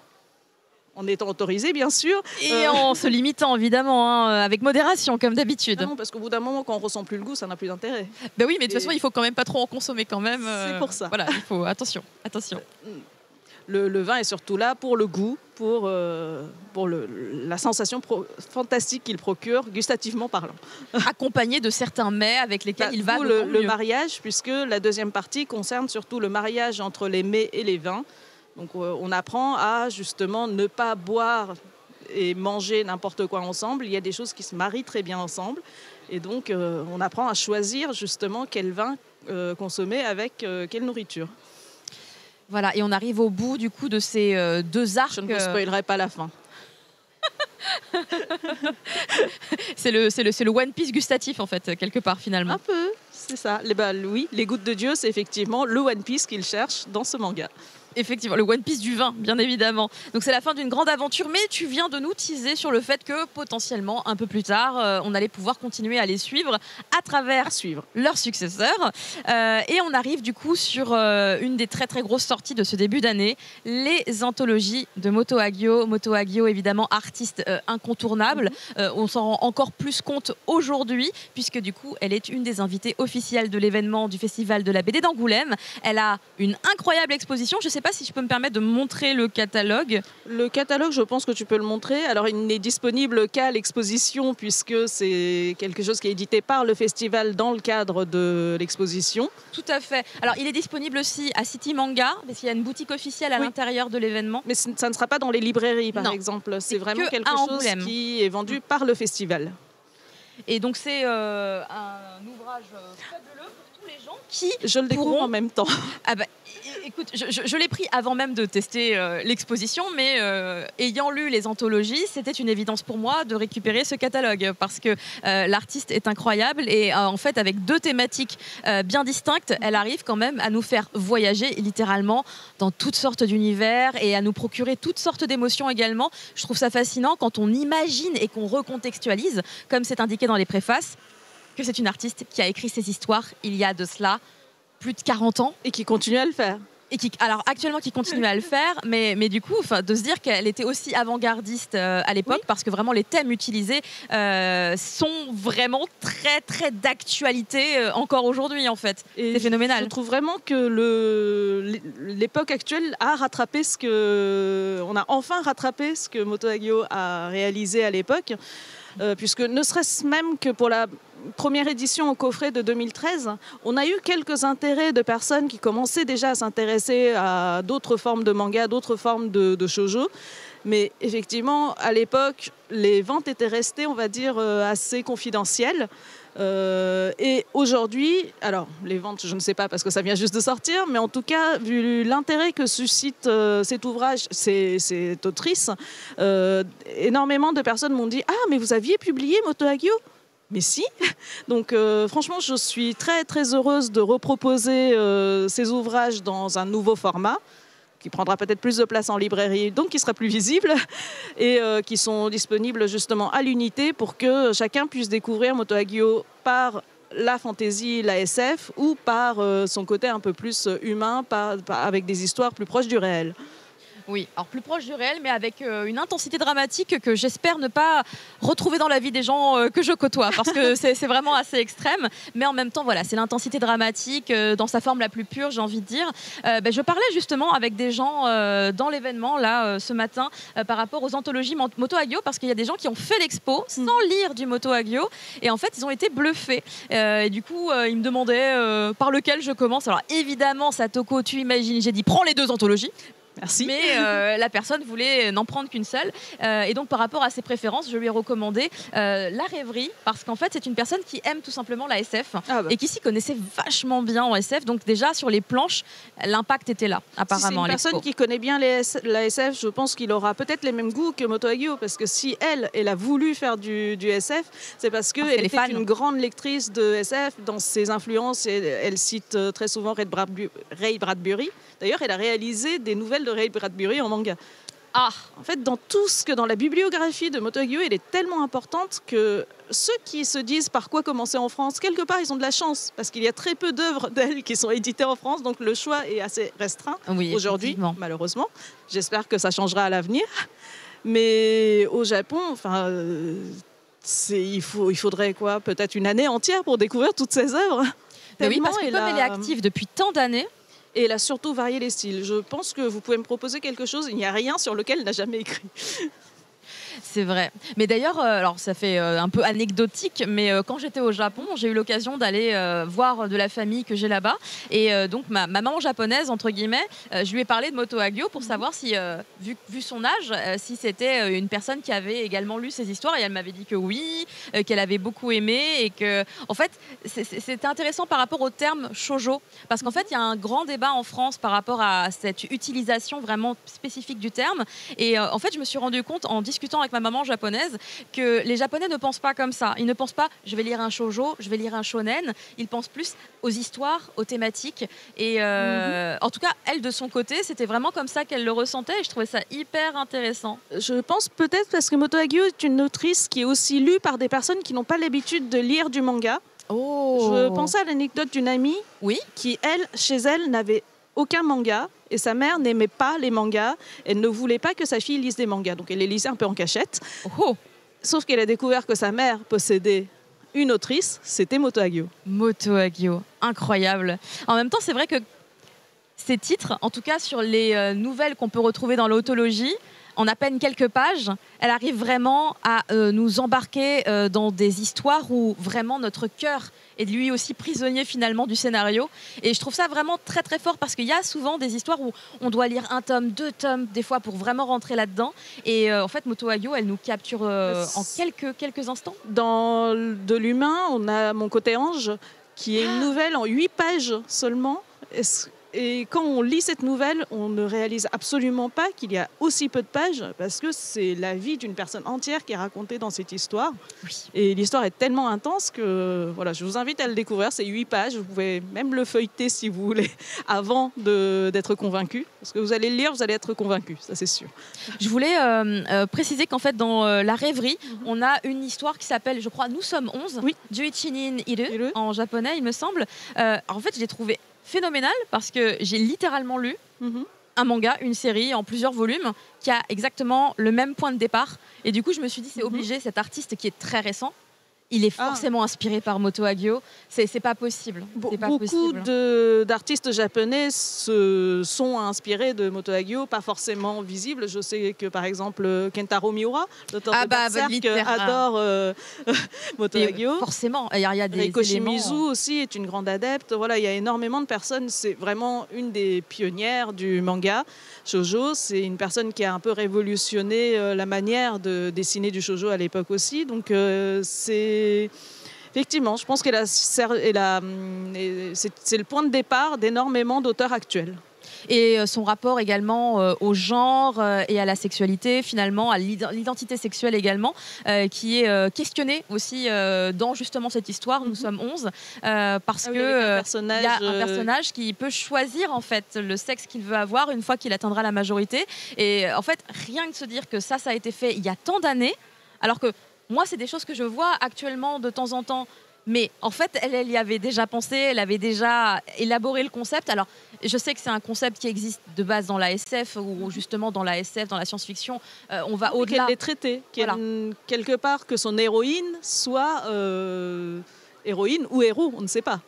en étant autorisé, bien sûr. Et en se limitant, évidemment, avec modération, comme d'habitude. Non, parce qu'au bout d'un moment, quand on ne ressent plus le goût, ça n'a plus d'intérêt. Ben oui, mais de toute façon, il ne faut quand même pas trop en consommer quand même. C'est pour ça. Voilà, il faut... Attention. Le vin est surtout là pour le goût, pour la sensation fantastique qu'il procure, gustativement parlant. Accompagné de certains mets avec lesquels il va le mariage, puisque la 2e partie concerne surtout le mariage entre les mets et les vins. Donc on apprend à justement ne pas boire et manger n'importe quoi ensemble. Il y a des choses qui se marient très bien ensemble. Et donc on apprend à choisir justement quel vin consommer avec quelle nourriture. Voilà, et on arrive au bout du coup de ces deux arcs. Je ne vous spoilerai pas la fin. C'est le One Piece gustatif en fait, quelque part finalement. Un peu, c'est ça. Oui, les gouttes de Dieu, c'est effectivement le One Piece qu'il cherche dans ce manga. Effectivement, le One Piece du vin, bien évidemment. Donc c'est la fin d'une grande aventure, mais tu viens de nous teaser sur le fait que potentiellement, un peu plus tard, on allait pouvoir continuer à les suivre à travers leurs successeurs. Et on arrive du coup sur une des très très grosses sorties de ce début d'année, les anthologies de Moto Hagio. Moto Hagio, évidemment, artiste incontournable. On s'en rend encore plus compte aujourd'hui, puisque du coup, elle est une des invitées officielles de l'événement du Festival de la BD d'Angoulême. Elle a une incroyable exposition. Je ne sais pas si je peux me permettre de montrer le catalogue. Le catalogue, je pense que tu peux le montrer. Alors, il n'est disponible qu'à l'exposition, puisque c'est quelque chose qui est édité par le festival dans le cadre de l'exposition. Tout à fait. Alors, il est disponible aussi à City Manga, parce qu'il y a une boutique officielle à l'intérieur de l'événement. Mais ça ne sera pas dans les librairies, par exemple. C'est vraiment quelque chose qui est vendu par le festival. Et donc, c'est un ouvrage fabuleux pour tous les gens qui Je le découvre en même temps. Ah bah, écoute, je l'ai pris avant même de tester l'exposition, mais ayant lu les anthologies, c'était une évidence pour moi de récupérer ce catalogue parce que l'artiste est incroyable et en fait, avec deux thématiques bien distinctes, elle arrive quand même à nous faire voyager littéralement dans toutes sortes d'univers et à nous procurer toutes sortes d'émotions également. Je trouve ça fascinant quand on imagine et qu'on recontextualise, comme c'est indiqué dans les préfaces, que c'est une artiste qui a écrit ses histoires il y a de cela plus de 40 ans. Et qui continue à le faire. Et alors actuellement qui continue à le faire, mais du coup, de se dire qu'elle était aussi avant-gardiste à l'époque, parce que vraiment les thèmes utilisés sont vraiment très très d'actualité encore aujourd'hui en fait. C'est phénoménal. Je trouve vraiment que l'époque actuelle a rattrapé on a enfin rattrapé ce que Moto Hagio a réalisé à l'époque, puisque ne serait-ce même que pour la première édition au coffret de 2013, on a eu quelques intérêts de personnes qui commençaient déjà à s'intéresser à d'autres formes de manga, d'autres formes de shoujo. Mais effectivement, à l'époque, les ventes étaient restées, on va dire, assez confidentielles. Et aujourd'hui, alors les ventes, je ne sais pas parce que ça vient juste de sortir, mais en tout cas, vu l'intérêt que suscite cet ouvrage, cette autrice, énormément de personnes m'ont dit « Ah, mais vous aviez publié Moto Hagio ?» Mais si. Donc franchement, je suis très très heureuse de reproposer ces ouvrages dans un nouveau format qui prendra peut-être plus de place en librairie, donc qui sera plus visible, et qui sont disponibles justement à l'unité pour que chacun puisse découvrir Moto Hagio par la fantaisie, la SF, ou par son côté un peu plus humain, avec des histoires plus proches du réel. Oui, alors plus proche du réel, mais avec une intensité dramatique que j'espère ne pas retrouver dans la vie des gens que je côtoie, parce que c'est vraiment assez extrême. Mais en même temps, voilà, c'est l'intensité dramatique dans sa forme la plus pure, j'ai envie de dire. Je parlais justement avec des gens dans l'événement, là, ce matin, par rapport aux anthologies Moto Hagio, parce qu'il y a des gens qui ont fait l'expo sans lire du Moto Hagio, et en fait, ils ont été bluffés. Et du coup, ils me demandaient par lequel je commence. Alors évidemment, Satoko, tu imagines, j'ai dit, prends les deux anthologies. Merci. Mais la personne voulait n'en prendre qu'une seule. Et donc, par rapport à ses préférences, je lui ai recommandé La Rêverie, parce qu'en fait, c'est une personne qui aime tout simplement la SF et qui s'y connaissait vachement bien en SF. Donc, déjà, sur les planches, l'impact était là, apparemment. Si c'est une personne qui connaît bien la SF, je pense qu'il aura peut-être les mêmes goûts que Moto Hagio, parce que si elle a voulu faire du SF, c'est parce qu'elle était une grande lectrice de SF. Dans ses influences, elle cite très souvent Ray Bradbury. D'ailleurs, elle a réalisé des nouvelles de Ray Bradbury en manga. Ah. En fait, dans la bibliographie de Moto Hagio, elle est tellement importante que ceux qui se disent par quoi commencer en France, quelque part, ils ont de la chance, parce qu'il y a très peu d'œuvres d'elle qui sont éditées en France, donc le choix est assez restreint aujourd'hui, malheureusement. J'espère que ça changera à l'avenir. Mais au Japon, il faudrait quoi, peut-être une année entière pour découvrir toutes ces œuvres. Oui, parce que comme elle est active depuis tant d'années, et elle a surtout varié les styles. Je pense que vous pouvez me proposer quelque chose. Il n'y a rien sur lequel elle n'a jamais écrit. C'est vrai. Mais d'ailleurs, alors ça fait un peu anecdotique, mais quand j'étais au Japon, j'ai eu l'occasion d'aller voir de la famille que j'ai là-bas. Et donc ma maman japonaise, entre guillemets, je lui ai parlé de Moto Hagio pour savoir si, vu son âge, si c'était une personne qui avait également lu ses histoires. Et elle m'avait dit que oui, qu'elle avait beaucoup aimé. Et que, en fait, c'était intéressant par rapport au terme shoujo. Parce qu'en fait, il y a un grand débat en France par rapport à cette utilisation vraiment spécifique du terme. Et en fait, je me suis rendu compte en discutant avec ma maman japonaise que les Japonais ne pensent pas comme ça. Ils ne pensent pas je vais lire un shoujo, je vais lire un shonen. Ils pensent plus aux histoires, aux thématiques. Et en tout cas, elle de son côté, c'était vraiment comme ça qu'elle le ressentait. Et je trouvais ça hyper intéressant. Je pense peut-être parce que Moto Hagio est une autrice qui est aussi lue par des personnes qui n'ont pas l'habitude de lire du manga. Oh. Je pensais à l'anecdote d'une amie Oui. qui, chez elle, n'avait aucun manga et sa mère n'aimait pas les mangas. Elle ne voulait pas que sa fille lise des mangas, donc elle les lisait un peu en cachette. Oh. Sauf qu'elle a découvert que sa mère possédait une autrice, c'était Moto Hagio. Moto Hagio, incroyable. En même temps, c'est vrai que ces titres, en tout cas sur les nouvelles qu'on peut retrouver dans l'autologie, en à peine quelques pages, elle arrive vraiment à nous embarquer dans des histoires où vraiment notre cœur est lui aussi prisonnier finalement du scénario. Et je trouve ça vraiment très très fort parce qu'il y a souvent des histoires où on doit lire un tome, 2 tomes, des fois pour vraiment rentrer là-dedans. Et en fait, Moto Hagio, elle nous capture en quelques instants. Dans De l'humain, on a Mon côté ange, qui est une nouvelle en 8 pages seulement. Et quand on lit cette nouvelle, on ne réalise absolument pas qu'il y a aussi peu de pages parce que c'est la vie d'une personne entière qui est racontée dans cette histoire. Oui. Et l'histoire est tellement intense que voilà, je vous invite à le découvrir. C'est 8 pages. Vous pouvez même le feuilleter si vous voulez avant d'être convaincu. Parce que vous allez le lire, vous allez être convaincu, ça c'est sûr. Je voulais préciser qu'en fait, dans La Rêverie, on a une histoire qui s'appelle, je crois, Nous sommes 11, Oui. Juichi nin Iru, en japonais, il me semble. En fait, je l'ai trouvé phénoménal parce que j'ai littéralement lu un manga, une série en plusieurs volumes qui a exactement le même point de départ. Et du coup, je me suis dit, c'est obligé, cet artiste qui est très récent, il est forcément inspiré par Moto Hagio. C'est pas possible. Beaucoup d'artistes japonais se sont inspirés de Moto Hagio, pas forcément visibles. Je sais que par exemple Kentaro Miura, l'auteur de Berserk, adore Moto Hagio. Forcément, il y a des Reiko éléments... Shimizu aussi est une grande adepte. Voilà, il y a énormément de personnes. C'est vraiment une des pionnières du manga shoujo. C'est une personne qui a un peu révolutionné la manière de dessiner du shoujo à l'époque aussi. Donc c'est effectivement, je pense c'est le point de départ d'énormément d'auteurs actuels. Et son rapport également au genre et à la sexualité, finalement, à l'identité sexuelle également, qui est questionné aussi dans justement cette histoire, Nous sommes 11, parce que il y a un personnage qui peut choisir en fait le sexe qu'il veut avoir une fois qu'il atteindra la majorité. Et en fait, rien que de se dire que ça a été fait il y a tant d'années, alors que moi, c'est des choses que je vois actuellement de temps en temps. Mais en fait, elle y avait déjà pensé, elle avait déjà élaboré le concept. Alors, je sais que c'est un concept qui existe de base dans la SF, ou justement dans la SF, dans la science-fiction, on va au-delà. Qu'elle est traitée, quelque part que son héroïne soit héroïne ou héros, on ne sait pas.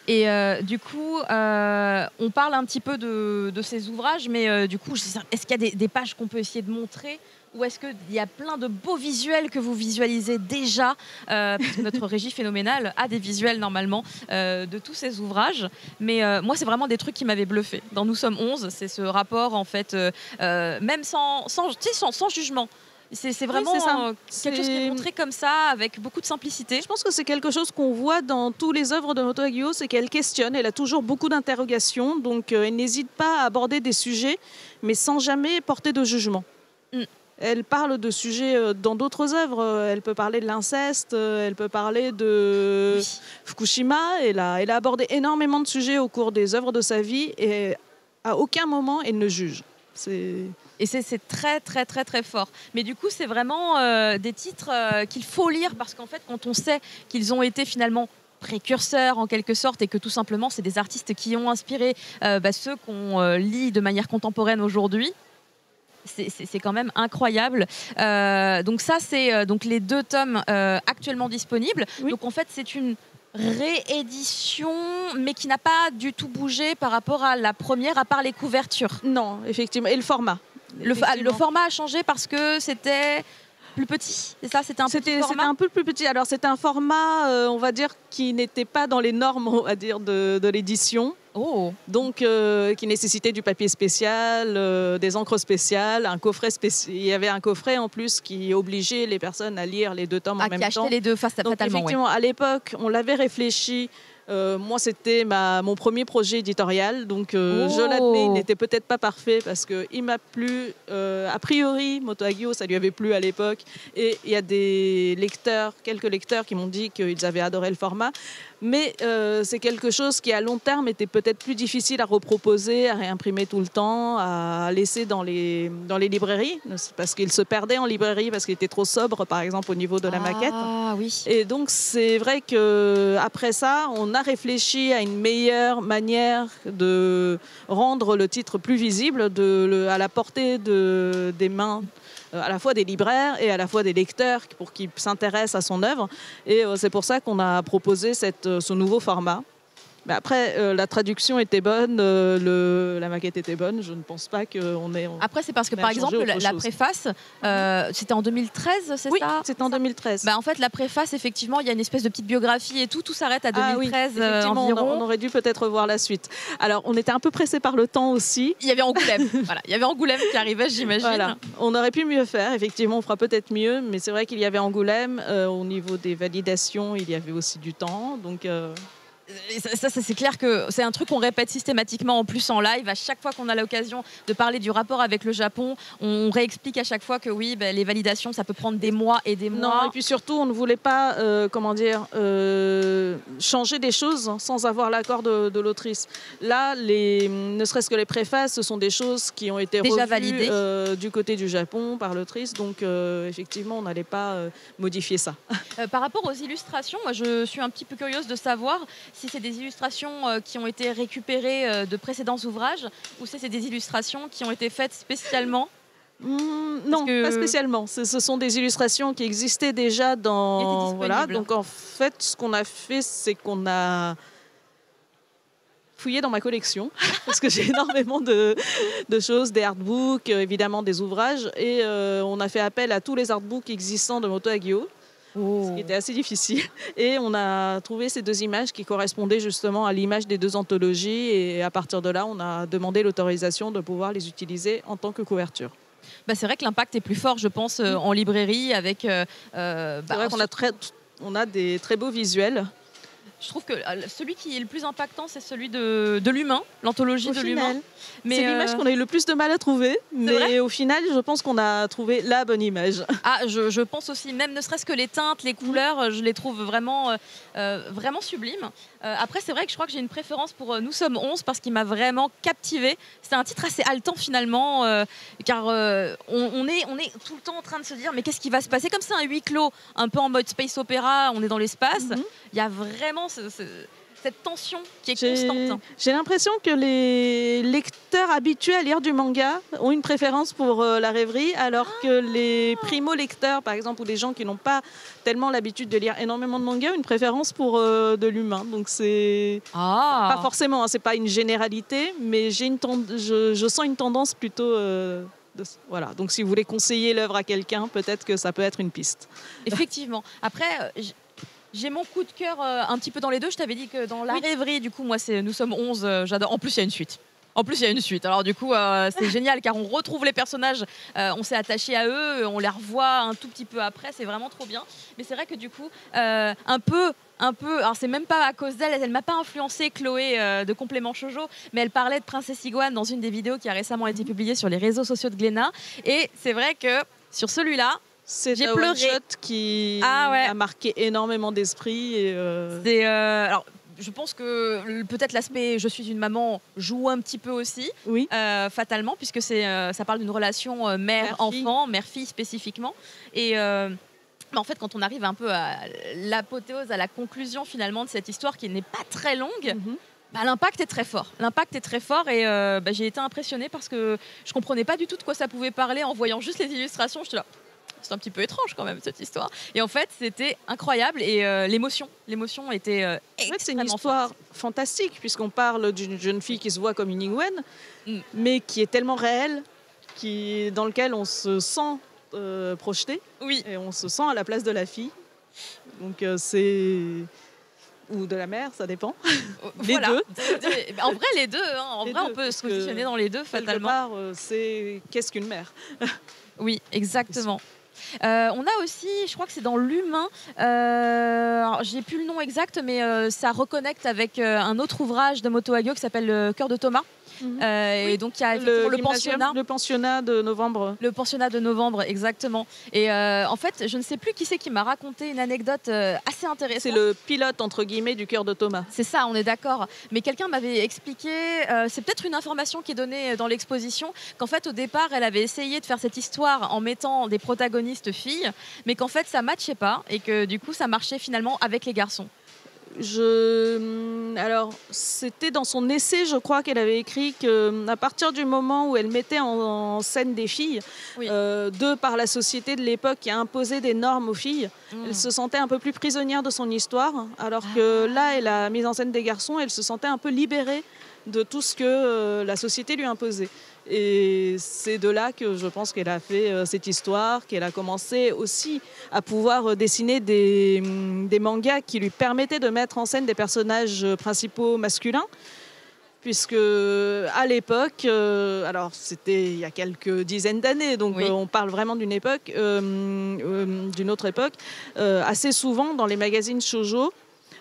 Et du coup, on parle un petit peu de ces ouvrages, mais du coup, est-ce qu'il y a des pages qu'on peut essayer de montrer ? Ou est-ce qu'il y a plein de beaux visuels que vous visualisez déjà parce que notre régie phénoménale a des visuels normalement de tous ces ouvrages. Mais moi, c'est vraiment des trucs qui m'avaient bluffé. Dans Nous sommes 11, c'est ce rapport, en fait, même sans jugement. C'est vraiment quelque chose qui est montré comme ça, avec beaucoup de simplicité. Je pense que c'est quelque chose qu'on voit dans toutes les œuvres de Moto Hagio, c'est qu'elle questionne, elle a toujours beaucoup d'interrogations, donc elle n'hésite pas à aborder des sujets, mais sans jamais porter de jugement. Elle parle de sujets dans d'autres œuvres. Elle peut parler de l'inceste, elle peut parler de Fukushima. Elle a abordé énormément de sujets au cours des œuvres de sa vie et à aucun moment elle ne juge. Et c'est très, très, très, très fort. Mais du coup, c'est vraiment des titres qu'il faut lire parce qu'en fait, quand on sait qu'ils ont été finalement précurseurs en quelque sorte et que tout simplement, c'est des artistes qui ont inspiré ceux qu'on lit de manière contemporaine aujourd'hui, c'est quand même incroyable. Donc ça, c'est donc les 2 tomes actuellement disponibles. Oui. Donc en fait, c'est une réédition, mais qui n'a pas du tout bougé par rapport à la première, à part les couvertures. Non, effectivement. Et le format. Le format a changé parce que c'était plus petit, c'est ça? C'était un peu plus petit. Alors c'était un format, on va dire, qui n'était pas dans les normes, on va dire, de l'édition. Oh. Donc, qui nécessitait du papier spécial, des encres spéciales, un coffret spécial. Il y avait un coffret en plus qui obligeait les personnes à lire les 2 tomes en même temps. Qui achetaient les deux fatalement. Donc, effectivement, à l'époque, on l'avait réfléchi. Moi, c'était mon premier projet éditorial, donc je l'admets, il n'était peut-être pas parfait parce qu'il m'a plu. A priori, Moto Hagio, ça lui avait plu à l'époque, et il y a quelques lecteurs qui m'ont dit qu'ils avaient adoré le format. Mais c'est quelque chose qui, à long terme, était peut-être plus difficile à reproposer, à réimprimer tout le temps, à laisser dans les librairies, parce qu'il se perdait en librairie, parce qu'il était trop sobre, par exemple, au niveau de la maquette. Ah oui. Et donc, c'est vrai qu'après ça, on a réfléchi à une meilleure manière de rendre le titre plus visible, à la portée des mains, à la fois des libraires et à la fois des lecteurs pour qu'ils s'intéressent à son œuvre. Et c'est pour ça qu'on a proposé ce nouveau format. Mais après, la traduction était bonne, la maquette était bonne. Je ne pense pas qu'on ait... Après, c'est parce que, par exemple, la préface, c'était en 2013, c'est oui, ça? Oui, c'était en 2013. En fait, la préface, effectivement, il y a une espèce de petite biographie et tout s'arrête à 2013 environ. On aurait dû peut-être voir la suite. Alors, on était un peu pressé par le temps aussi. Il y avait Angoulême. Voilà, il y avait Angoulême qui arrivait, j'imagine. Voilà. On aurait pu mieux faire, effectivement, on fera peut-être mieux, mais c'est vrai qu'il y avait Angoulême. Au niveau des validations, il y avait aussi du temps, donc... Ça c'est clair que c'est un truc qu'on répète systématiquement en plus en live. À chaque fois qu'on a l'occasion de parler du rapport avec le Japon, on réexplique à chaque fois que oui, les validations, ça peut prendre des mois et des mois. Non, et puis surtout, on ne voulait pas, changer des choses sans avoir l'accord de l'autrice. Là, ne serait-ce que les préfaces, ce sont des choses qui ont été déjà revues validées du côté du Japon par l'autrice. Donc, effectivement, on n'allait pas modifier ça. Par rapport aux illustrations, moi, je suis un petit peu curieuse de savoir si c'est des illustrations qui ont été récupérées de précédents ouvrages ou si c'est des illustrations qui ont été faites spécialement. Non, pas spécialement. Ce sont des illustrations qui existaient déjà dans... Voilà. Donc en fait, ce qu'on a fait, c'est qu'on a fouillé dans ma collection parce que j'ai énormément de choses, des artbooks, évidemment des ouvrages, et on a fait appel à tous les artbooks existants de Moto Hagio. Ce qui était assez difficile. Et on a trouvé ces 2 images qui correspondaient justement à l'image des 2 anthologies. Et à partir de là, on a demandé l'autorisation de pouvoir les utiliser en tant que couverture. C'est vrai que l'impact est plus fort, je pense, en librairie avec... c'est vrai qu'on a des très beaux visuels. Je trouve que celui qui est le plus impactant, c'est celui de l'humain, l'anthologie de l'humain. C'est l'image qu'on a eu le plus de mal à trouver. Mais au final, je pense qu'on a trouvé la bonne image. Ah, je pense aussi, même ne serait-ce que les teintes, les couleurs, je les trouve vraiment sublimes. Après, c'est vrai que je crois que j'ai une préférence pour Nous sommes 11 parce qu'il m'a vraiment captivée. C'est un titre assez haletant finalement, car on est tout le temps en train de se dire mais qu'est-ce qui va se passer? Comme c'est un huis clos, un peu en mode space opéra, on est dans l'espace. Il y a vraiment cette tension qui est constante. J'ai l'impression que les lecteurs habitués à lire du manga ont une préférence pour la rêverie, alors que les primo-lecteurs, par exemple, ou les gens qui n'ont pas tellement l'habitude de lire énormément de manga, ont une préférence pour de l'humain. Donc c'est pas forcément, c'est pas une généralité, mais je sens une tendance plutôt... voilà. Donc si vous voulez conseiller l'œuvre à quelqu'un, peut-être que ça peut être une piste. Effectivement. Après... J'ai mon coup de cœur un petit peu dans les deux. Je t'avais dit que dans la rêverie, du coup, moi, c'est Nous sommes 11, j'adore. En plus, il y a une suite. Alors du coup, c'est génial car on retrouve les personnages, on s'est attaché à eux, on les revoit un tout petit peu après, c'est vraiment trop bien. Mais c'est vrai que du coup, un peu, alors c'est même pas à cause d'elle, elle m'a pas influencé Chloé de Complément Shoujo, mais elle parlait de Princesse Iguane dans une des vidéos qui a récemment été publiée sur les réseaux sociaux de Glénat. Et c'est vrai que sur celui-là, j'ai pleuré. One-shot qui a marqué énormément d'esprit. Alors, je pense que peut-être l'aspect je suis une maman joue un petit peu aussi, fatalement, puisque ça parle d'une relation mère-enfant, mère-fille spécifiquement. Et en fait, quand on arrive un peu à l'apothéose, à la conclusion finalement de cette histoire qui n'est pas très longue, l'impact est très fort. L'impact est très fort et j'ai été impressionnée parce que je comprenais pas du tout de quoi ça pouvait parler en voyant juste les illustrations. J'étais là. C'est un petit peu étrange quand même cette histoire. Et en fait, c'était incroyable et l'émotion était extrêmement c'est une histoire fantastique puisqu'on parle d'une jeune fille qui se voit comme une Ingwen, mais qui est tellement réelle dans lequel on se sent projeté. Oui. Et on se sent à la place de la fille. Donc c'est... Ou de la mère, ça dépend. Les Voilà. deux. En vrai, les deux. Hein. En Les vrai, deux, on peut parce se que positionner dans les deux, Quelque fatalement. part, c'est qu'est-ce qu'une mère? Oui, exactement. On a aussi, je crois que c'est dans l'humain, j'ai plus le nom exact, mais ça reconnecte avec un autre ouvrage de Moto Hagio qui s'appelle Le cœur de Thomas. Et donc il y a effectivement le pensionnat. Le pensionnat de novembre. Le pensionnat de novembre, exactement. Et en fait, je ne sais plus qui c'est qui m'a raconté une anecdote assez intéressante. C'est le pilote, entre guillemets, du cœur de Thomas. C'est ça, on est d'accord. Mais quelqu'un m'avait expliqué, c'est peut-être une information qui est donnée dans l'exposition, qu'en fait, au départ, elle avait essayé de faire cette histoire en mettant des protagonistes filles, mais qu'en fait, ça ne matchait pas et que du coup, ça marchait finalement avec les garçons. Alors, c'était dans son essai, je crois, qu'elle avait écrit qu'à partir du moment où elle mettait en scène des filles, Oui. de par la société de l'époque qui a imposé des normes aux filles, elle se sentait un peu plus prisonnière de son histoire, alors que là, elle a mis en scène des garçons, elle se sentait un peu libérée de tout ce que la société lui imposait. Et c'est de là que je pense qu'elle a fait cette histoire, qu'elle a commencé aussi à pouvoir dessiner des mangas qui lui permettaient de mettre en scène des personnages principaux masculins. Puisque à l'époque, alors c'était il y a quelques dizaines d'années, donc Oui. on parle vraiment d'une époque, d'une autre époque, assez souvent dans les magazines shoujo,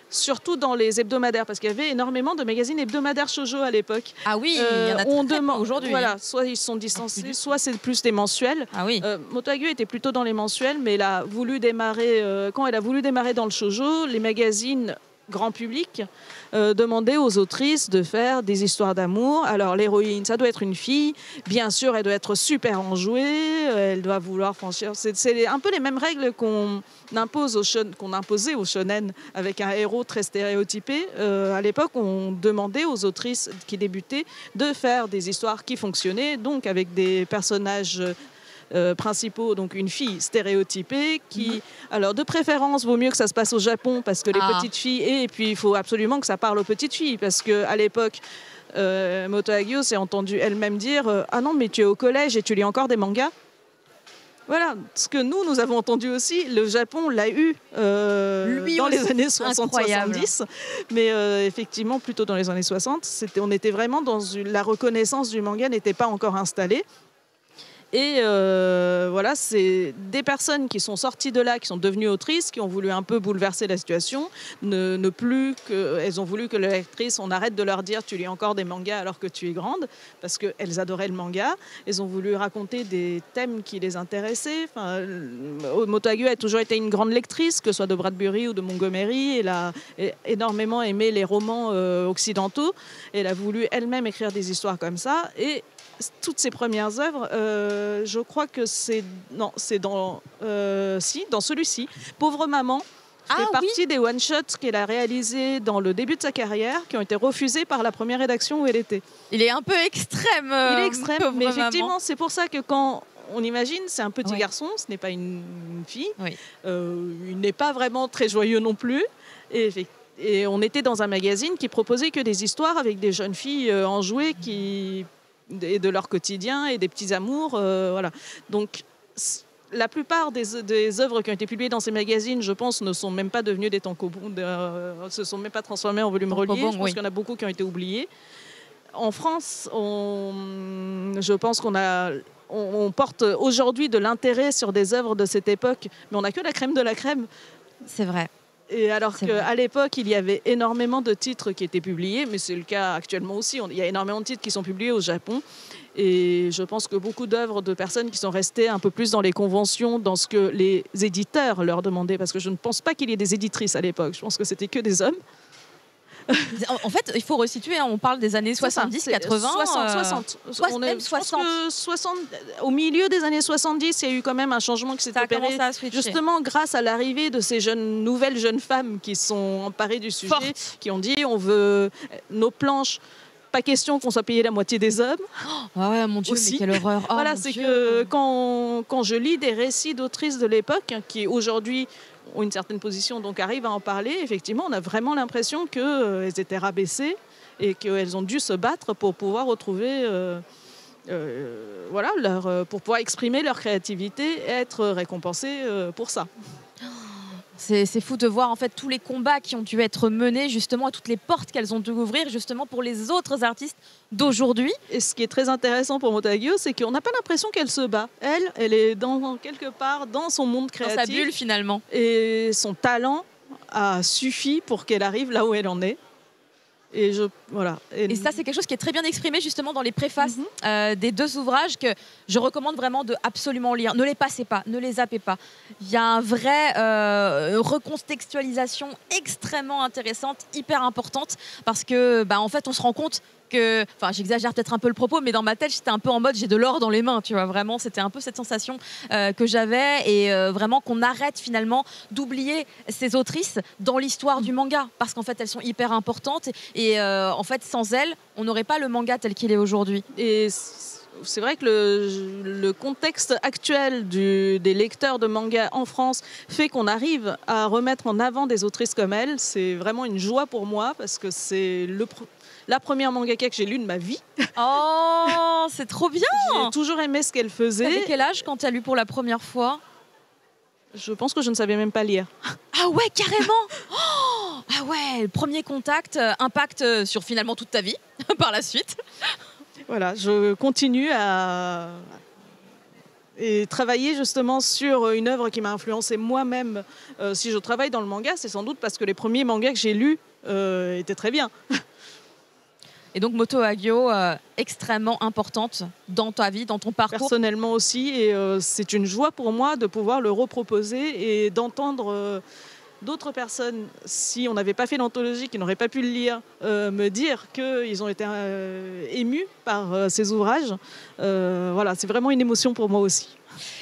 surtout dans les hebdomadaires, parce qu'il y avait énormément de magazines hebdomadaires shoujo à l'époque. Ah oui, il y en a On très peu demande aujourd'hui. Voilà, soit ils sont distancés, soit c'est plus des mensuels. Ah oui. Moto Hagio était plutôt dans les mensuels, mais elle a voulu démarrer, quand elle a voulu démarrer dans le shoujo, les magazines grand public demandaient aux autrices de faire des histoires d'amour. Alors l'héroïne, ça doit être une fille, bien sûr, elle doit être super enjouée, elle doit vouloir franchir. C'est un peu les mêmes règles qu'on imposait au shonen avec un héros très stéréotypé. À l'époque, on demandait aux autrices qui débutaient de faire des histoires qui fonctionnaient, donc avec des personnages principaux, donc une fille stéréotypée qui, alors de préférence, vaut mieux que ça se passe au Japon parce que les petites filles, et puis il faut absolument que ça parle aux petites filles parce qu'à l'époque, Moto Hagio s'est entendue elle-même dire ah non, mais tu es au collège et tu lis encore des mangas. Voilà, ce que nous avons entendu aussi, le Japon l'a eu dans les années 60-70, mais effectivement, plutôt dans les années 60, on était vraiment dans la reconnaissance du manga n'était pas encore installée. Et voilà, c'est des personnes qui sont sorties de là, qui sont devenues autrices, qui ont voulu un peu bouleverser la situation. Elles ont voulu que les lectrices, on arrête de leur dire tu lis encore des mangas alors que tu es grande, parce qu'elles adoraient le manga. Elles ont voulu raconter des thèmes qui les intéressaient. Enfin, Moto Hagio a toujours été une grande lectrice, que ce soit de Bradbury ou de Montgomery. Elle a énormément aimé les romans occidentaux. Elle a voulu elle-même écrire des histoires comme ça. Et toutes ses premières œuvres, je crois que c'est dans celui-ci, Pauvre Maman, fait partie des one-shots qu'elle a réalisés dans le début de sa carrière, qui ont été refusés par la première rédaction où elle était. Il est un peu extrême. Il est extrême, mais effectivement, maman. c'est pour ça que quand on imagine, c'est un petit garçon, ce n'est pas une fille, il n'est pas vraiment très joyeux non plus, et on était dans un magazine qui proposait que des histoires avec des jeunes filles enjouées et de leur quotidien et des petits amours, voilà. Donc la plupart des œuvres qui ont été publiées dans ces magazines, je pense, ne sont même pas devenues des tankobon, se sont même pas transformées en volumes reliés. Je pense qu'il y en a beaucoup qui ont été oubliés. En France, je pense on porte aujourd'hui de l'intérêt sur des œuvres de cette époque, mais on n'a que la crème de la crème. C'est vrai. Et alors qu'à l'époque, il y avait énormément de titres qui étaient publiés, mais c'est le cas actuellement aussi. Il y a énormément de titres qui sont publiés au Japon. Et je pense que beaucoup d'œuvres de personnes qui sont restées un peu plus dans les conventions, dans ce que les éditeurs leur demandaient, parce que je ne pense pas qu'il y ait des éditrices à l'époque. Je pense que c'était que des hommes. En fait, il faut resituer, on parle des années 70, 80... 60. Même 60. Au milieu des années 70, il y a eu quand même un changement qui s'est opéré, justement grâce à l'arrivée de ces nouvelles jeunes femmes qui sont emparées du sujet, qui ont dit on veut nos planches. Pas question qu'on soit payé la moitié des hommes. Oh, ouais, mon Dieu, mais quelle horreur. Oh, voilà, c'est que quand je lis des récits d'autrices de l'époque, qui aujourd'hui ont une certaine position, donc arrivent à en parler, effectivement, on a vraiment l'impression qu'elles étaient rabaissées et qu'elles ont dû se battre pour pouvoir retrouver voilà, pour pouvoir exprimer leur créativité et être récompensés pour ça. C'est fou de voir en fait tous les combats qui ont dû être menés justement et toutes les portes qu'elles ont dû ouvrir justement pour les autres artistes d'aujourd'hui. Et ce qui est très intéressant pour Montagio, c'est qu'on n'a pas l'impression qu'elle se bat. Elle est quelque part dans son monde créatif. Dans sa bulle finalement. Et son talent a suffi pour qu'elle arrive là où elle en est. Et voilà. Et ça, c'est quelque chose qui est très bien exprimé justement dans les préfaces des deux ouvrages que je recommande vraiment de absolument lire. Ne les passez pas, ne les zappez pas. Il y a une vraie recontextualisation extrêmement intéressante, hyper importante, parce que en fait, on se rend compte que, enfin, j'exagère peut-être un peu le propos, mais dans ma tête, j'étais un peu en mode j'ai de l'or dans les mains, tu vois. Vraiment, c'était un peu cette sensation que j'avais et vraiment qu'on arrête finalement d'oublier ces autrices dans l'histoire du manga, parce qu'en fait, elles sont hyper importantes et en fait, sans elles, on n'aurait pas le manga tel qu'il est aujourd'hui. Et c'est vrai que le contexte actuel des lecteurs de manga en France fait qu'on arrive à remettre en avant des autrices comme elle. C'est vraiment une joie pour moi parce que c'est la première mangaka que j'ai lue de ma vie. Oh, c'est trop bien! J'ai toujours aimé ce qu'elle faisait. T'avais quel âge quand tu as lu pour la première fois? Je pense que je ne savais même pas lire. Ah ouais, carrément! Oh, ah ouais, le premier contact, impact sur finalement toute ta vie par la suite. Voilà, je continue à travailler justement sur une œuvre qui m'a influencée moi-même. Si je travaille dans le manga, c'est sans doute parce que les premiers mangas que j'ai lus étaient très bien. Et donc Moto Hagio, extrêmement importante dans ta vie, dans ton parcours. Personnellement aussi, et c'est une joie pour moi de pouvoir le reproposer et d'entendre d'autres personnes, si on n'avait pas fait l'anthologie, qui n'auraient pas pu le lire, me dire qu'ils ont été émus par ces ouvrages. Voilà, c'est vraiment une émotion pour moi aussi.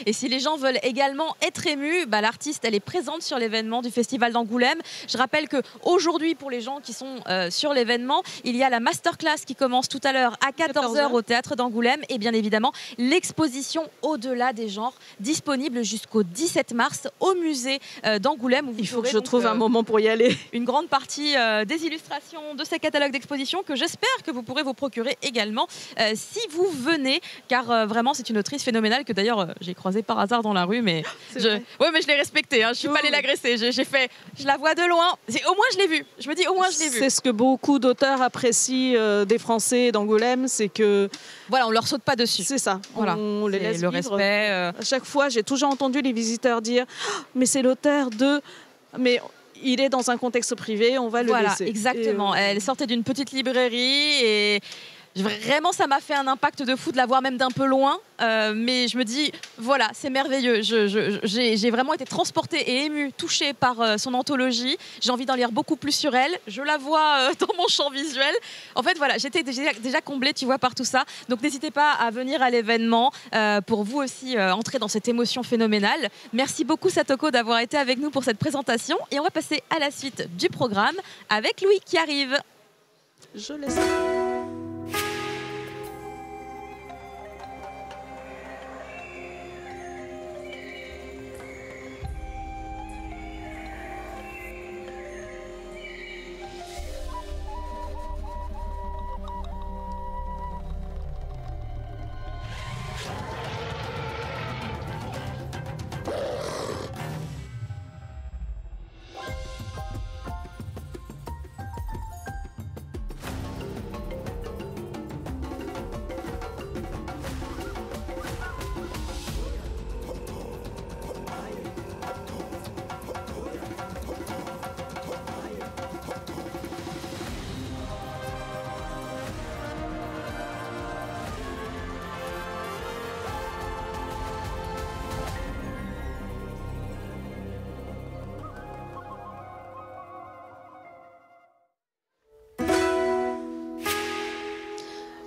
Et si les gens veulent également être émus, l'artiste, elle est présente sur l'événement du Festival d'Angoulême. Je rappelle qu'aujourd'hui, pour les gens qui sont sur l'événement, il y a la masterclass qui commence tout à l'heure à 14h au Théâtre d'Angoulême et bien évidemment l'exposition Au-delà des genres, disponible jusqu'au 17 mars au musée d'Angoulême. Où vous Il faut que je donc, trouve un moment pour y aller. Une grande partie des illustrations de ces catalogues d'exposition que j'espère que vous pourrez vous procurer également si vous venez, car vraiment c'est une autrice phénoménale que d'ailleurs j'ai croisée par hasard dans la rue, mais mais je l'ai respectée, je suis pas allée l'agresser, j'ai fait, je la vois de loin, au moins je l'ai vue, je me dis au moins je l'ai vue. C'est ce que beaucoup d'auteurs apprécient des Français d'Angoulême, c'est que voilà, on leur saute pas dessus. C'est ça, voilà. On les laisse le vivre. Respect. À chaque fois, j'ai toujours entendu les visiteurs dire mais c'est l'auteur de... Mais il est dans un contexte privé, on va le laisser. Voilà, exactement. Elle sortait d'une petite librairie et vraiment, ça m'a fait un impact de fou de la voir même d'un peu loin. Mais je me dis, voilà, c'est merveilleux. J'ai vraiment été transportée et émue, touchée par son anthologie. J'ai envie d'en lire beaucoup plus sur elle. Je la vois dans mon champ visuel. En fait, voilà, j'étais déjà comblée, tu vois, par tout ça. Donc, n'hésitez pas à venir à l'événement pour vous aussi entrer dans cette émotion phénoménale. Merci beaucoup, Satoko, d'avoir été avec nous pour cette présentation. Et on va passer à la suite du programme avec Louis qui arrive. Je laisse.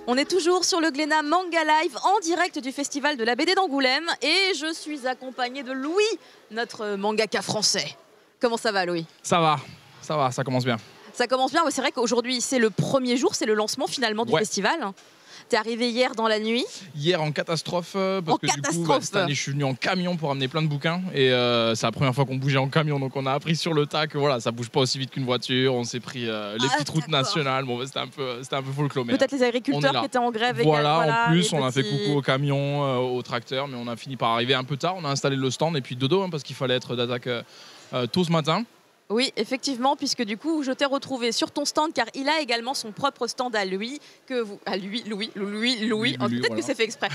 On est toujours sur le Glénat Manga Live en direct du Festival de la BD d'Angoulême et je suis accompagnée de Louis, notre mangaka français. Comment ça va, Louis? Ça va, ça commence bien. Ça commence bien, c'est vrai qu'aujourd'hui c'est le premier jour, c'est le lancement finalement du festival. T'es arrivé hier dans la nuit. Hier en catastrophe, parce En que du coup, catastrophe. cette année, je suis venu en camion pour amener plein de bouquins. Et c'est la première fois qu'on bougeait en camion, donc on a appris sur le tas que voilà, ça bouge pas aussi vite qu'une voiture. On s'est pris les petites routes d'accord. nationales. Bon, c'était un peu folklore. mais, Peut-être les on est agriculteurs là. qui étaient en grève. Voilà, en plus, les on a fait petits- coucou au camion, au tracteur, mais on a fini par arriver un peu tard. On a installé le stand et puis dodo, parce qu'il fallait être d'attaque tôt ce matin. Oui, effectivement, puisque du coup, je t'ai retrouvé sur ton stand, car il a également son propre stand à lui, Louis, Louis, peut-être voilà. que c'est fait exprès,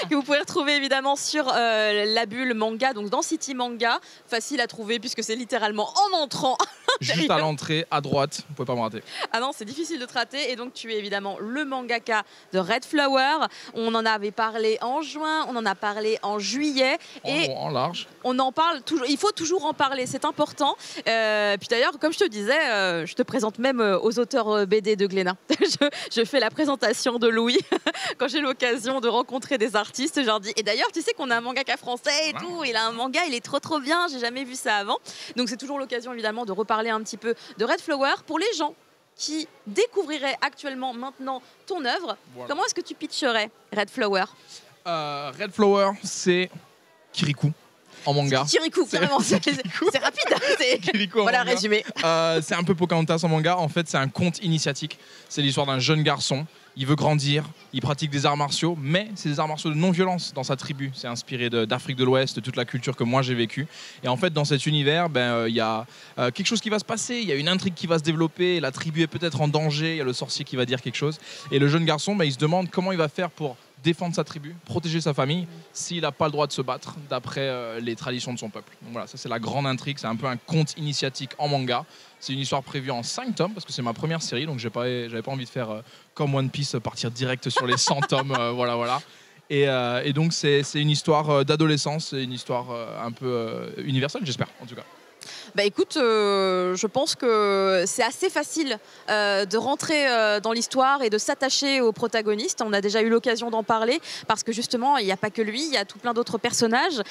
que vous pouvez retrouver évidemment sur la bulle manga, donc dans City Manga, facile à trouver puisque c'est littéralement en entrant. Juste à l'entrée, à droite, vous pouvez pas me rater. Ah non, c'est difficile de te rater, et donc tu es évidemment le mangaka de Red Flower. On en avait parlé en juin, on en a parlé en juillet, et En large. on en parle toujours. Il faut toujours en parler, c'est important. Puis d'ailleurs, comme je te disais, je te présente même aux auteurs BD de Glénat. je fais la présentation de Louis quand j'ai l'occasion de rencontrer des artistes. Je leur dis. Et d'ailleurs, tu sais qu'on a un mangaka français et tout. Il a un manga, il est trop bien. J'ai jamais vu ça avant. Donc c'est toujours l'occasion évidemment de reparler un petit peu de Red Flower pour les gens qui découvriraient actuellement maintenant ton œuvre. Voilà. Comment est-ce que tu pitcherais Red Flower? Red Flower, c'est Kirikou en manga. Kirikou, carrément. C'est rapide. Kirikou en Voilà, manga. résumé. C'est un peu Pocahontas en manga. En fait, c'est un conte initiatique. C'est l'histoire d'un jeune garçon. Il veut grandir, il pratique des arts martiaux, mais c'est des arts martiaux de non-violence dans sa tribu. C'est inspiré d'Afrique de l'Ouest, de toute la culture que moi j'ai vécue. Et en fait, dans cet univers, il y a quelque chose qui va se passer, il y a une intrigue qui va se développer, la tribu est peut-être en danger, il y a le sorcier qui va dire quelque chose. Et le jeune garçon, il se demande comment il va faire pour défendre sa tribu, protéger sa famille, s'il n'a pas le droit de se battre d'après les traditions de son peuple. Donc voilà, ça c'est la grande intrigue, c'est un peu un conte initiatique en manga. C'est une histoire prévue en 5 tomes, parce que c'est ma première série, donc j'avais pas envie de faire comme One Piece, partir direct sur les 100 tomes, voilà. Et donc c'est une histoire d'adolescence, c'est une histoire un peu universelle, j'espère, en tout cas. Bah écoute, je pense que c'est assez facile de rentrer dans l'histoire et de s'attacher au protagoniste. On a déjà eu l'occasion d'en parler parce que justement, il n'y a pas que lui, il y a tout plein d'autres personnages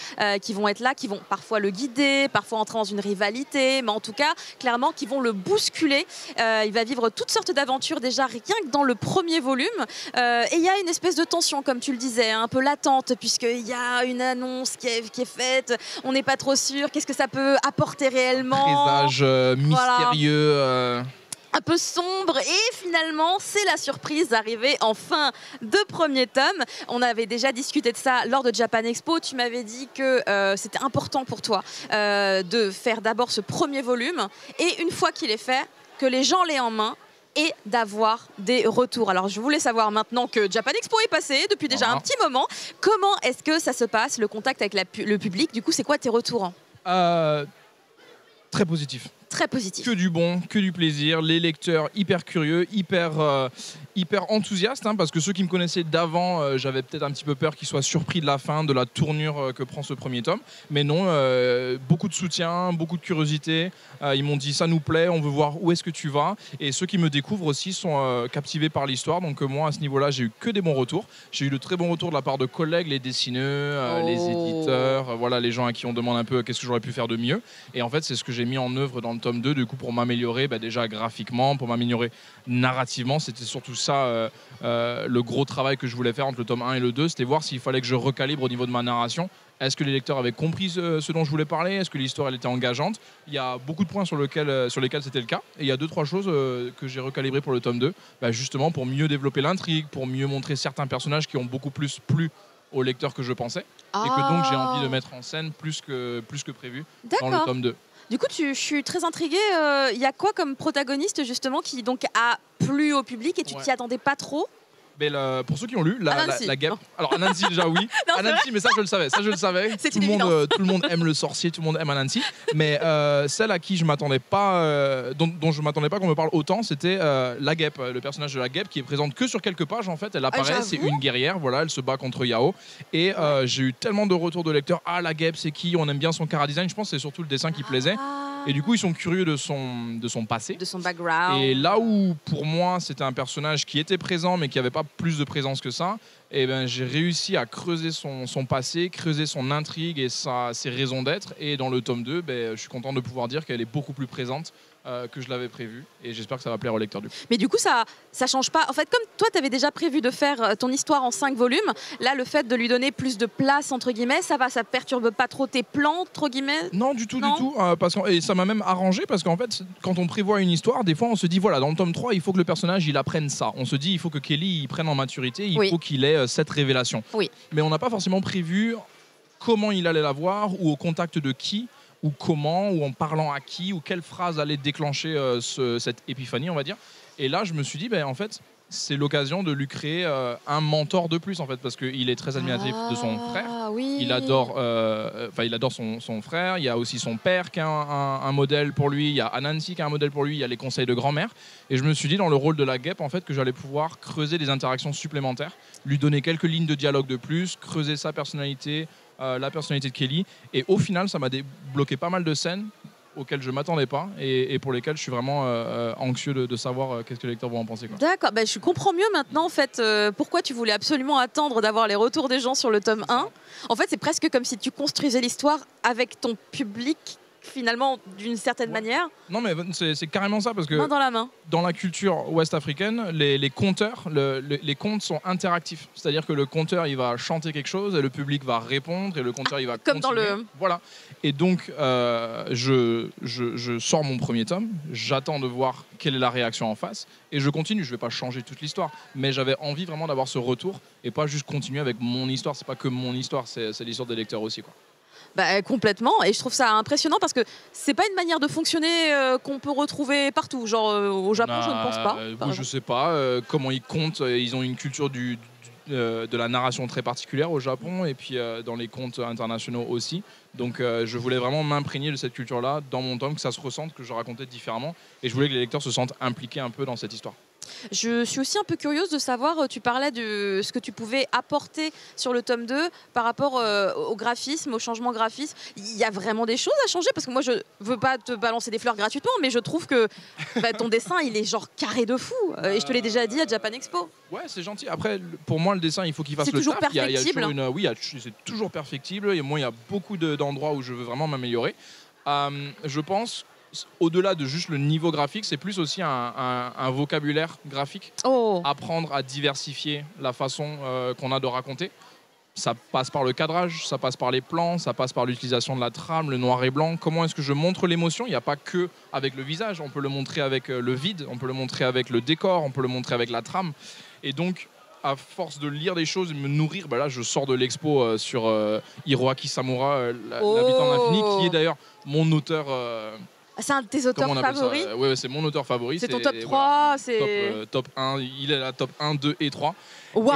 qui vont être là, qui vont parfois le guider, parfois entrer dans une rivalité, mais en tout cas, clairement, qui vont le bousculer. Il va vivre toutes sortes d'aventures déjà rien que dans le premier volume. Et il y a une espèce de tension, comme tu le disais, un peu latente, puisqu'il y a une annonce qui est faite, on n'est pas trop sûr, qu'est-ce que ça peut apporter réellement. Présage mystérieux. Un peu sombre, et finalement c'est la surprise d'arriver en fin de premier tome. On avait déjà discuté de ça lors de Japan Expo. Tu m'avais dit que c'était important pour toi de faire d'abord ce premier volume, et une fois qu'il est fait, que les gens l'aient en main et d'avoir des retours. Alors je voulais savoir, maintenant que Japan Expo est passé depuis déjà un petit moment, comment est-ce que ça se passe, le contact avec le public? Du coup, c'est quoi tes retours? Très positif. Très positif. Que du bon, que du plaisir. Les lecteurs hyper curieux, hyper enthousiastes, parce que ceux qui me connaissaient d'avant, j'avais peut-être un petit peu peur qu'ils soient surpris de la fin, de la tournure que prend ce premier tome. Mais non, beaucoup de soutien, beaucoup de curiosité. Ils m'ont dit ça nous plaît, on veut voir où est-ce que tu vas. Et ceux qui me découvrent aussi sont captivés par l'histoire. Donc moi, à ce niveau-là, j'ai eu que des bons retours. J'ai eu de très bons retours de la part de collègues, les dessineurs, les éditeurs, voilà, les gens à qui on demande un peu qu'est-ce que j'aurais pu faire de mieux. Et en fait, c'est ce que j'ai mis en œuvre dans le tome 2, du coup, pour m'améliorer déjà graphiquement, pour m'améliorer narrativement. C'était surtout ça le gros travail que je voulais faire entre le tome 1 et le 2, c'était voir s'il fallait que je recalibre au niveau de ma narration. Est-ce que les lecteurs avaient compris ce dont je voulais parler? Est-ce que l'histoire elle était engageante? Il y a beaucoup de points sur lesquels c'était le cas. Et il y a 2-3 choses que j'ai recalibrées pour le tome 2, justement pour mieux développer l'intrigue, pour mieux montrer certains personnages qui ont beaucoup plus plu aux lecteurs que je pensais. Et que donc j'ai envie de mettre en scène plus que prévu dans le tome 2. Du coup, je suis très intriguée. Il y a quoi comme protagoniste justement qui donc a plu au public et tu t'y attendais pas trop? Mais pour ceux qui ont lu, la guêpe. Alors Anansi déjà oui. Non, Anansi, mais ça je le savais. C'est tout le monde aime le sorcier, tout le monde aime Anansi. Mais celle à qui je m'attendais pas, dont je m'attendais pas qu'on me parle autant, c'était la guêpe, le personnage de la guêpe qui est présente que sur quelques pages en fait. Elle apparaît, c'est une guerrière, voilà, elle se bat contre Yao. Et j'ai eu tellement de retours de lecteurs. Ah, la guêpe, c'est qui? On aime bien son chara-design. Je pense que c'est surtout le dessin qui plaisait. Et du coup, ils sont curieux de son passé. De son background. Et là où, pour moi, c'était un personnage qui était présent, mais qui n'avait pas plus de présence que ça, j'ai réussi à creuser son passé, creuser son intrigue et ses raisons d'être. Et dans le tome 2, je suis content de pouvoir dire qu'elle est beaucoup plus présente que je l'avais prévu. Et j'espère que ça va plaire au lecteur du coup. Mais du coup, ça change pas. En fait, comme toi, tu avais déjà prévu de faire ton histoire en 5 volumes, là, le fait de lui donner plus de place, entre guillemets, ça perturbe pas trop tes plans, entre guillemets? Non, du tout. Et ça m'a même arrangé parce qu'en fait, quand on prévoit une histoire, des fois, on se dit, voilà, dans le tome 3, il faut que le personnage, il apprenne ça. On se dit, il faut que Kelly, il prenne en maturité, il faut qu'il ait cette révélation. Oui. Mais on n'a pas forcément prévu comment il allait la voir ou au contact de qui ou comment, ou en parlant à qui, ou quelle phrase allait déclencher cette épiphanie, on va dire. Et là, je me suis dit, en fait, c'est l'occasion de lui créer un mentor de plus, en fait, parce qu'il est très admiratif de son frère. Oui. Il adore son frère. Il y a aussi son père qui est un modèle pour lui. Il y a Anansi qui est un modèle pour lui. Il y a les conseils de grand-mère. Et je me suis dit, dans le rôle de la guêpe, en fait, que j'allais pouvoir creuser des interactions supplémentaires, lui donner quelques lignes de dialogue de plus, creuser sa personnalité, la personnalité de Kelly. Et au final, ça m'a débloqué pas mal de scènes auxquelles je ne m'attendais pas et pour lesquelles je suis vraiment anxieux de savoir qu'est-ce que les lecteurs vont en penser. D'accord, je comprends mieux maintenant en fait pourquoi tu voulais absolument attendre d'avoir les retours des gens sur le tome 1. En fait, c'est presque comme si tu construisais l'histoire avec ton public finalement d'une certaine manière. Non mais c'est carrément ça parce que main dans la main. Dans la culture ouest-africaine, les conteurs, les contes sont interactifs. C'est-à-dire que le conteur il va chanter quelque chose et le public va répondre et le conteur il va comme continuer. Dans le... Voilà. Et donc je sors mon premier tome, j'attends de voir quelle est la réaction en face et je continue. Je vais pas changer toute l'histoire, mais j'avais envie vraiment d'avoir ce retour et pas juste continuer avec mon histoire. C'est pas que mon histoire, c'est l'histoire des lecteurs aussi quoi. Complètement, et je trouve ça impressionnant parce que c'est pas une manière de fonctionner qu'on peut retrouver partout, genre au Japon je ne pense pas. Je sais pas comment ils comptent, ils ont une culture de la narration très particulière au Japon et puis dans les contes internationaux aussi, donc je voulais vraiment m'imprégner de cette culture-là dans mon tome, que ça se ressente, que je racontais différemment et je voulais que les lecteurs se sentent impliqués un peu dans cette histoire. Je suis aussi un peu curieuse de savoir, tu parlais de ce que tu pouvais apporter sur le tome 2 par rapport au graphisme, au changement graphisme. Il y a vraiment des choses à changer parce que moi je veux pas te balancer des fleurs gratuitement, mais je trouve que ton dessin il est genre carré de fou et je te l'ai déjà dit à Japan Expo. Ouais, c'est gentil. Après, pour moi le dessin il faut qu'il fasse le taf. C'est toujours perfectible. C'est toujours perfectible et moi il y a beaucoup d'endroits où je veux vraiment m'améliorer. Je pense au-delà de juste le niveau graphique, c'est plus aussi un vocabulaire graphique. Apprendre à diversifier la façon qu'on a de raconter. Ça passe par le cadrage, ça passe par les plans, ça passe par l'utilisation de la trame, le noir et blanc. Comment est-ce que je montre l'émotion ? Il n'y a pas que avec le visage, on peut le montrer avec le vide, on peut le montrer avec le décor, on peut le montrer avec la trame. Et donc, à force de lire des choses et me nourrir, là je sors de l'expo sur Hiroaki Samura, l'habitant de l'infini, qui est d'ailleurs mon auteur... c'est un de tes auteurs favoris ? Oui, c'est mon auteur favori. C'est ton top 3 top 1, il est la top 1, 2 et 3. Wow.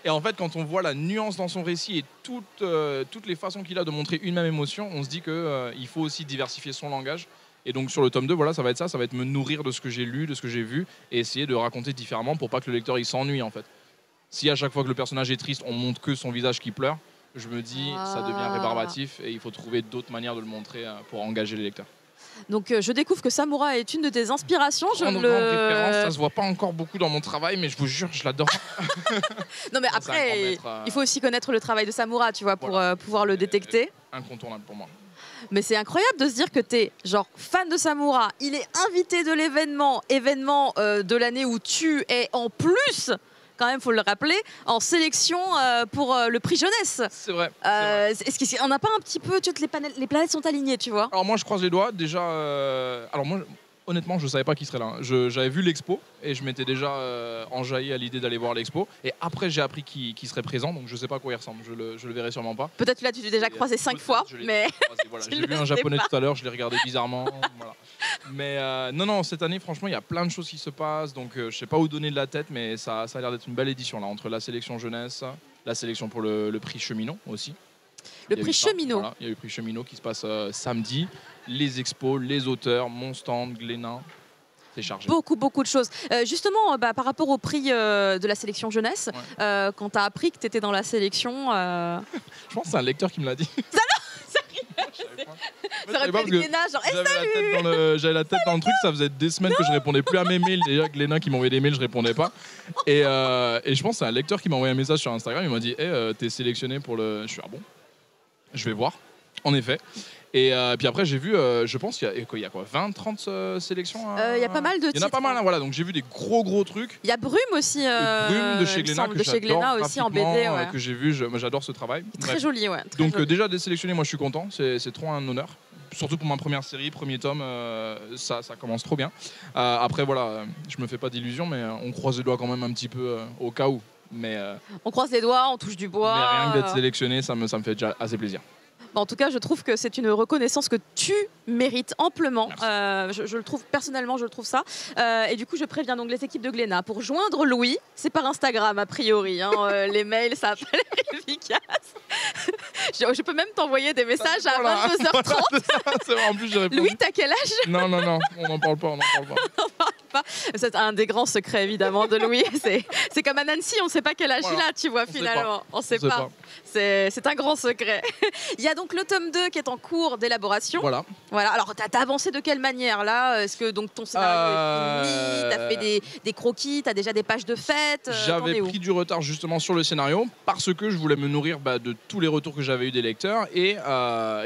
Et en fait, quand on voit la nuance dans son récit et toutes les façons qu'il a de montrer une même émotion, on se dit qu'il faut aussi diversifier son langage. Et donc sur le tome 2, ça va être ça, ça va être me nourrir de ce que j'ai lu, de ce que j'ai vu, et essayer de raconter différemment pour pas que le lecteur il s'ennuie en fait. Si à chaque fois que le personnage est triste, on montre que son visage qui pleure, je me dis ça devient rébarbatif et il faut trouver d'autres manières de le montrer pour engager les lecteurs. Donc je découvre que Samura est une de tes inspirations. Grande référence, ça se voit pas encore beaucoup dans mon travail, mais je vous jure, je l'adore. Non mais après, il faut aussi connaître le travail de Samura, tu vois, pour pouvoir le détecter. Incontournable pour moi. Mais c'est incroyable de se dire que t'es genre fan de Samura. Il est invité de événement de l'année où tu es en plus, quand même, faut le rappeler, en sélection pour le prix jeunesse. C'est vrai. Est-ce qu'on n'a pas un petit peu, tu vois, les planètes sont alignées, tu vois? Alors moi, je croise les doigts. Déjà, alors moi, honnêtement, je savais pas qui serait là. J'avais vu l'expo et je m'étais déjà enjaillé à l'idée d'aller voir l'expo. Et après, j'ai appris qui serait présent, donc je sais pas à quoi il ressemble. Je le verrai sûrement pas. Peut-être là, tu l'as déjà croisé 5 fois, mais voilà. J'ai vu un japonais tout à l'heure, je l'ai regardé bizarrement. Voilà. Mais non, cette année, franchement, il y a plein de choses qui se passent. Donc, je sais pas où donner de la tête, mais ça a l'air d'être une belle édition là, entre la sélection jeunesse, la sélection pour le prix Cheminot aussi. Le prix Cheminot. Voilà, il y a eu le prix Cheminot qui se passe samedi. Les expos, les auteurs, mon stand, Glénat. C'est chargé. Beaucoup de choses. Justement, par rapport au prix de la sélection jeunesse, quand tu as appris que tu étais dans la sélection... Je pense que c'est un lecteur qui me l'a dit. Ça aurait pu être Glénat, genre salut. J'avais la tête dans le truc, ça faisait des semaines que je répondais plus à mes mails. Déjà, Glénat qui m'envoyait des mails, je répondais pas. Et je pense que c'est un lecteur qui m'a envoyé un message sur Instagram. Il m'a dit hey, t'es sélectionné pour le. Je suis bon. Je vais voir. En effet. Et puis après, j'ai vu, je pense qu'il y a quoi, 20-30 sélections. Il y a pas mal de titres. Il y en a pas mal, hein, voilà. Donc j'ai vu des gros trucs. Il y a Brume aussi. Brume de chez Glénat, de chez Glénat aussi en BD. Ouais. Que j'ai vu, moi j'adore ce travail. Très joli, ouais. Très donc joli. déjà d'être sélectionné, moi je suis content. C'est trop un honneur. Surtout pour ma première série, premier tome, ça commence trop bien. Après voilà, je me fais pas d'illusions, mais on croise les doigts quand même un petit peu au cas où. Mais, on croise les doigts, on touche du bois. Mais rien que d'être sélectionné, ça me fait déjà assez plaisir. En tout cas, je trouve que c'est une reconnaissance que tu mérites amplement. Je le trouve, personnellement, je le trouve ça. Et du coup, je préviens donc les équipes de Glénat. Pour joindre Louis, c'est par Instagram, a priori. Hein. Les mails, ça a pas l'air efficace. Je peux même t'envoyer des messages à 22h30. C'est vrai, en plus, j'ai répondu. Louis, t'as quel âge? Non, on n'en parle pas. On n'en parle pas. C'est un des grands secrets, évidemment, de Louis. C'est comme à Nancy, on ne sait pas quel âge il a, tu vois, finalement. On ne sait pas. C'est un grand secret. Il y a donc le tome 2 qui est en cours d'élaboration. Voilà. Alors, t'as avancé de quelle manière, là? Est-ce que donc, ton scénario est fini? T'as fait des croquis? T'as déjà des pages de fête? J'avais pris du retard, justement, sur le scénario parce que je voulais me nourrir de tous les retours que j'avais eu des lecteurs. Et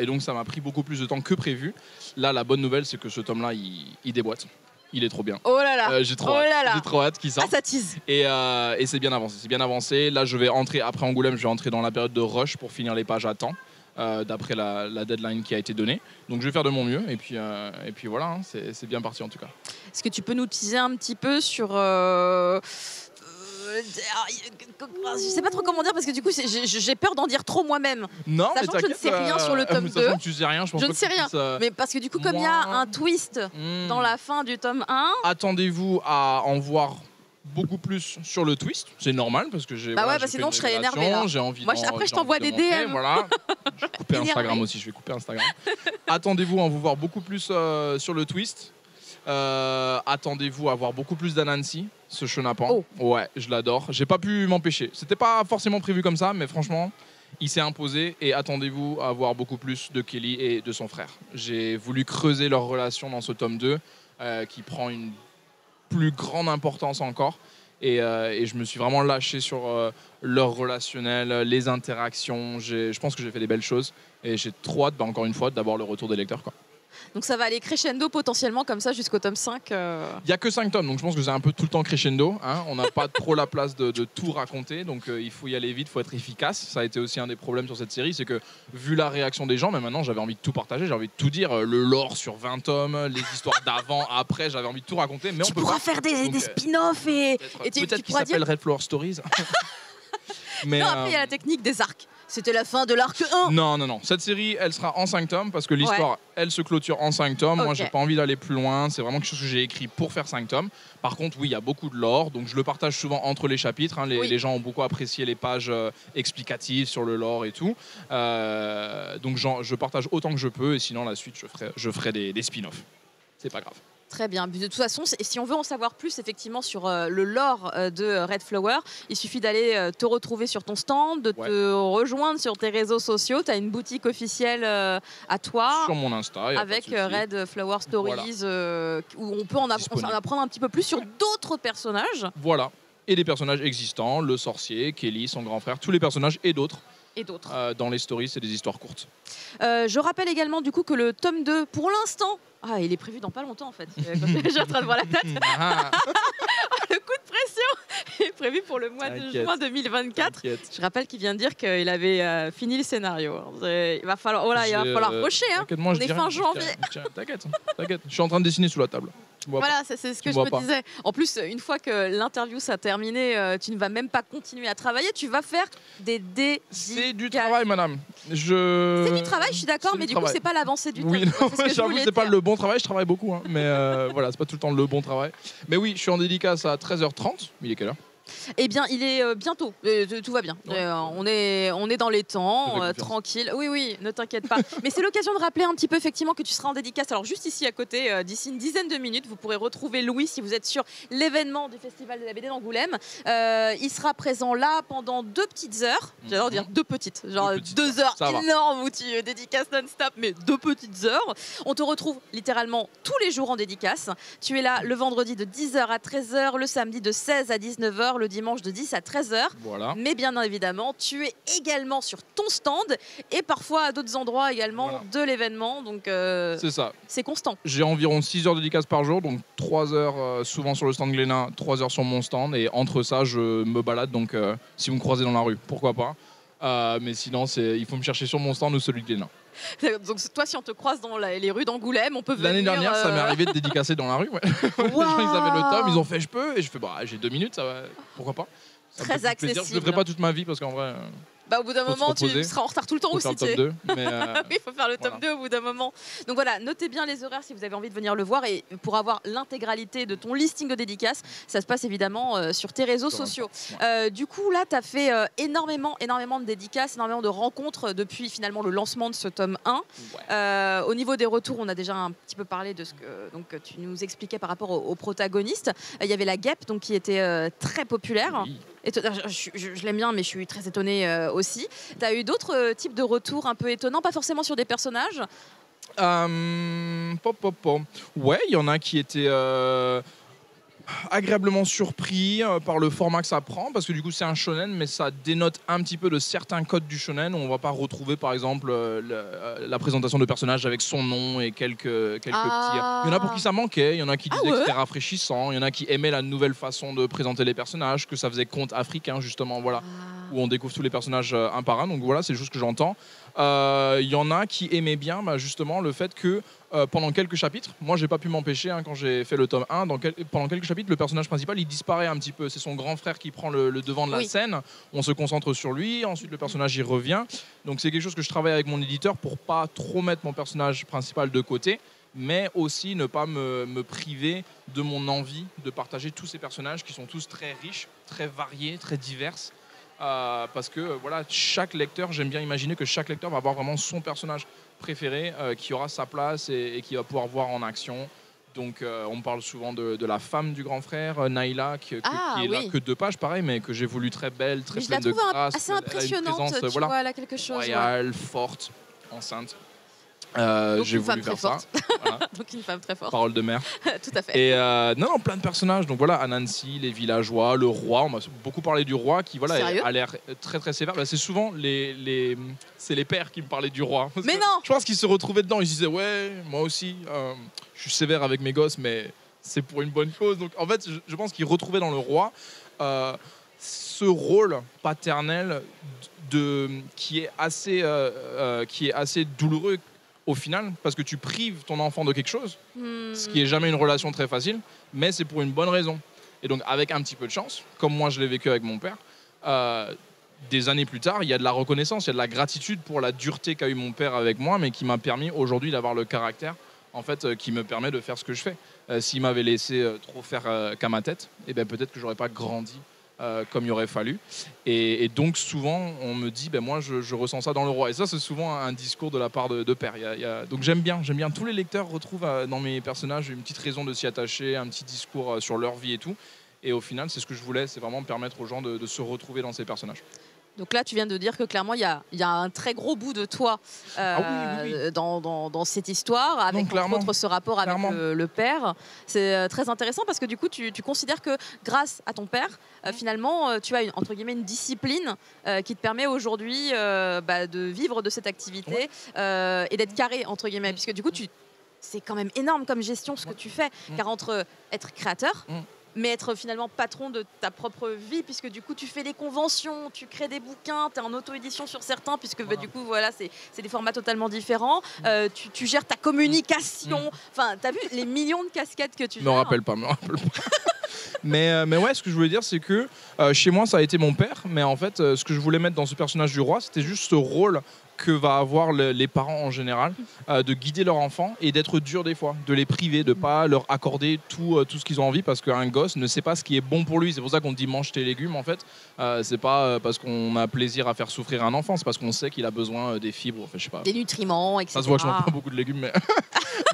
donc, ça m'a pris beaucoup plus de temps que prévu. Là, la bonne nouvelle, c'est que ce tome-là, il déboîte. Il est trop bien. Oh là là. J'ai trop hâte qu'il sorte. Ah, ça tease. Et c'est bien avancé. Là, je vais entrer, après Angoulême, je vais entrer dans la période de rush pour finir les pages à temps, d'après la deadline qui a été donnée. Donc, je vais faire de mon mieux. Et puis voilà, hein, c'est bien parti en tout cas. Est-ce que tu peux nous teaser un petit peu sur... je sais pas trop comment dire parce que du coup j'ai peur d'en dire trop moi-même. Non, sachant que je ne sais rien sur le tome 2. Tu sais rien, je ne sais rien. Mais parce que du coup, comme il y a un twist dans la fin du tome 1. Attendez-vous à en voir beaucoup plus sur le twist. C'est normal parce que j'ai. Sinon je serais énervée là. Après, je t'envoie des DM. Voilà. Je vais couper Instagram aussi. Attendez-vous à en voir beaucoup plus sur le twist. Attendez-vous à voir beaucoup plus d'Anansi, ce chenapan. Ouais, je l'adore. J'ai pas pu m'empêcher. C'était pas forcément prévu comme ça, mais franchement, il s'est imposé. Et attendez-vous à voir beaucoup plus de Kelly et de son frère. J'ai voulu creuser leur relation dans ce tome 2, qui prend une plus grande importance encore. Et je me suis vraiment lâché sur leur relationnel, les interactions. Je pense que j'ai fait des belles choses. Et j'ai trop hâte, encore une fois, d'avoir le retour des lecteurs, quoi. Donc ça va aller crescendo potentiellement comme ça jusqu'au tome 5. Il n'y a que 5 tomes, donc je pense que c'est un peu tout le temps crescendo. Hein. On n'a pas trop la place de tout raconter, donc il faut y aller vite, il faut être efficace. Ça a été aussi un des problèmes sur cette série, c'est que vu la réaction des gens, mais maintenant j'avais envie de tout partager, j'ai envie de tout dire. Le lore sur 20 tomes, les histoires d'avant, après, j'avais envie de tout raconter. Mais tu pourras faire des spin-offs et peut-être qu'il s'appelle Red Flower Stories. Mais non, après il y a la technique des arcs. C'était la fin de l'arc 1. Non. Cette série, elle sera en 5 tomes parce que l'histoire, elle se clôture en 5 tomes. Moi, j'ai pas envie d'aller plus loin. C'est vraiment quelque chose que j'ai écrit pour faire 5 tomes. Par contre, oui, il y a beaucoup de lore. Donc, je le partage souvent entre les chapitres. Hein. Les gens ont beaucoup apprécié les pages explicatives sur le lore et tout. Donc, je partage autant que je peux. Et sinon, la suite, je ferai des spin-offs. C'est pas grave. Très bien. De toute façon, si on veut en savoir plus effectivement sur le lore de Red Flower, il suffit d'aller te retrouver sur ton stand, de te rejoindre sur tes réseaux sociaux. Tu as une boutique officielle à toi. Sur mon Insta. Avec Red Flower Stories, où on peut en apprendre un petit peu plus sur d'autres personnages. Voilà. Et des personnages existants, le sorcier, Kelly, son grand frère, tous les personnages et d'autres. Dans les stories, c'est des histoires courtes. Je rappelle également du coup que le tome 2, pour l'instant, il est prévu dans pas longtemps en fait. Je suis en train de voir la date. Le coup de pression est prévu pour le mois de juin 2024. Je rappelle qu'il vient de dire qu'il avait fini le scénario. Il va falloir rusher. Hein. On est fin janvier. T'inquiète. Je suis en train de dessiner sous la table. Voilà, c'est ce que je me disais. En plus, une fois que l'interview s'est terminée, tu ne vas même pas continuer à travailler, tu vas faire des dédicaces. C'est du travail, madame. C'est du travail, je suis d'accord, mais du coup, c'est pas l'avancée du temps. Oui, j'avoue, c'est pas le bon travail, je travaille beaucoup, hein, mais voilà, c'est pas tout le temps le bon travail. Mais oui, je suis en dédicace à 13h30. Il est quelle heure ? Eh bien, il est bientôt. Tout va bien. On est dans les temps, tranquille. Oui, ne t'inquiète pas. Mais c'est l'occasion de rappeler un petit peu effectivement que tu seras en dédicace. Alors juste ici à côté, d'ici une dizaine de minutes, vous pourrez retrouver Louis si vous êtes sur l'événement du Festival de la BD d'Angoulême. Il sera présent là pendant 2 petites heures. J'adore dire 2 petites. Genre 2 heures énormes où tu dédicaces non-stop, mais 2 petites heures. On te retrouve littéralement tous les jours en dédicace. Tu es là le vendredi de 10h à 13h, le samedi de 16 à 19h. 20h le dimanche de 10 à 13h. Voilà. Mais bien évidemment, tu es également sur ton stand et parfois à d'autres endroits également de l'événement. Donc c'est ça. C'est constant. J'ai environ 6 heures de dédicaces par jour, donc 3 heures souvent sur le stand Glénat, 3 heures sur mon stand. Et entre ça, je me balade. Donc si vous me croisez dans la rue, pourquoi pas. Mais sinon, il faut me chercher sur mon stand ou celui de Glénat. Donc toi, si on te croise dans les rues d'Angoulême, on peut venir... L'année dernière, ça m'est arrivé de dédicacer dans la rue. Ouais. Wow. Les gens, ils avaient le tome, ils ont fait je peux. Et je fais j'ai 2 minutes, ça va. Pourquoi pas. Ça Très accessible. Je ne le ferai pas toute ma vie parce qu'en vrai... Au bout d'un moment, tu seras en retard tout le temps aussi. Il faut faire le top 2. Mais oui, il faut faire le top 2 au bout d'un moment. Donc voilà, notez bien les horaires si vous avez envie de venir le voir. Et pour avoir l'intégralité de ton listing de dédicaces, ça se passe évidemment sur tes réseaux sociaux. Du coup, là, tu as fait énormément de dédicaces, énormément de rencontres depuis finalement le lancement de ce tome 1. Ouais. Au niveau des retours, on a déjà un petit peu parlé de ce que tu nous expliquais par rapport aux protagonistes. Il y avait la guêpe donc, qui était très populaire. Oui. Et je l'aime bien, mais je suis très étonnée aussi. Tu as eu d'autres types de retours un peu étonnants, pas forcément sur des personnages Ouais, il y en a qui étaient agréablement surpris par le format que ça prend, parce que du coup c'est un shonen, mais ça dénote un petit peu de certains codes du shonen où on va pas retrouver par exemple la présentation de personnages avec son nom et quelques petits... Il y en a pour qui ça manquait, il y en a qui disaient que c'était rafraîchissant, il y en a qui aimaient la nouvelle façon de présenter les personnages, que ça faisait conte africain justement, voilà, où on découvre tous les personnages un par un, donc voilà, c'est juste ce que j'entends. Il y en a qui aimaient bien justement le fait que pendant quelques chapitres, moi j'ai pas pu m'empêcher quand j'ai fait le tome 1, pendant quelques chapitres le personnage principal il disparaît un petit peu, c'est son grand frère qui prend le devant de la scène, on se concentre sur lui, ensuite le personnage y revient, donc c'est quelque chose que je travaille avec mon éditeur pour pas trop mettre mon personnage principal de côté, mais aussi ne pas me priver de mon envie de partager tous ces personnages qui sont tous très riches, très variés, très divers. Parce que voilà, chaque lecteur, j'aime bien imaginer que chaque lecteur va avoir vraiment son personnage préféré qui aura sa place et qui va pouvoir voir en action. Donc on parle souvent de la femme du grand frère, Naïla, qui est là que 2 pages, pareil, mais que j'ai voulu très belle, très pleine de grâce. Je la trouve assez impressionnante, tu vois, elle a quelque chose. Royale, forte, enceinte. J'ai voulu faire ça. Voilà. Donc une femme très forte. Parole de mère. Tout à fait. Et non, plein de personnages. Donc voilà, Anansi, les villageois, le roi. On m'a beaucoup parlé du roi qui a l'air très très sévère. C'est souvent c'est les pères qui me parlaient du roi. Mais non. Je pense qu'ils se retrouvaient dedans. Ils se disaient ouais, moi aussi, je suis sévère avec mes gosses, mais c'est pour une bonne cause. Donc en fait, je pense qu'ils retrouvaient dans le roi ce rôle paternel qui est assez douloureux au final, parce que tu prives ton enfant de quelque chose, ce qui est jamais une relation très facile, mais c'est pour une bonne raison. Et donc avec un petit peu de chance, comme moi je l'ai vécu avec mon père, des années plus tard, il y a de la reconnaissance, il y a de la gratitude pour la dureté qu'a eu mon père avec moi, mais qui m'a permis aujourd'hui d'avoir le caractère en fait, qui me permet de faire ce que je fais. S'il m'avait laissé trop faire qu'à ma tête, et ben peut-être que j'aurais pas grandi comme il aurait fallu. Et donc souvent, on me dit, moi je ressens ça dans le roi. Et ça, c'est souvent un discours de la part de père. Donc j'aime bien. Tous les lecteurs retrouvent dans mes personnages une petite raison de s'y attacher, un petit discours sur leur vie et tout. Et au final, c'est ce que je voulais, c'est vraiment permettre aux gens de se retrouver dans ces personnages. Donc là, tu viens de dire que clairement, il y a un très gros bout de toi oui. Dans cette histoire, avec entre autres ce rapport avec le père. C'est très intéressant parce que du coup, tu considères que grâce à ton père, finalement, tu as entre guillemets une discipline qui te permet aujourd'hui de vivre de cette activité et d'être carré, entre guillemets. Puisque du coup, c'est quand même énorme comme gestion ce que tu fais. Car entre être créateur... mais être finalement patron de ta propre vie, puisque du coup tu fais des conventions, tu crées des bouquins, tu es en auto-édition sur certains, puisque du coup voilà, c'est des formats totalement différents, tu gères ta communication, enfin tu as vu les millions de casquettes que tu gères. Me rappelle pas. Mais ouais, ce que je voulais dire, c'est que chez moi ça a été mon père, mais en fait ce que je voulais mettre dans ce personnage du roi, c'était juste ce rôle que va avoir les parents en général, de guider leurs enfants et d'être dur des fois, de les priver, de ne pas leur accorder tout ce qu'ils ont envie, parce qu'un gosse ne sait pas ce qui est bon pour lui. C'est pour ça qu'on dit mange tes légumes en fait. C'est pas parce qu'on a plaisir à faire souffrir un enfant, c'est parce qu'on sait qu'il a besoin des fibres, enfin, je sais pas. Des nutriments, etc. Ça se voit que je mange pas beaucoup de légumes,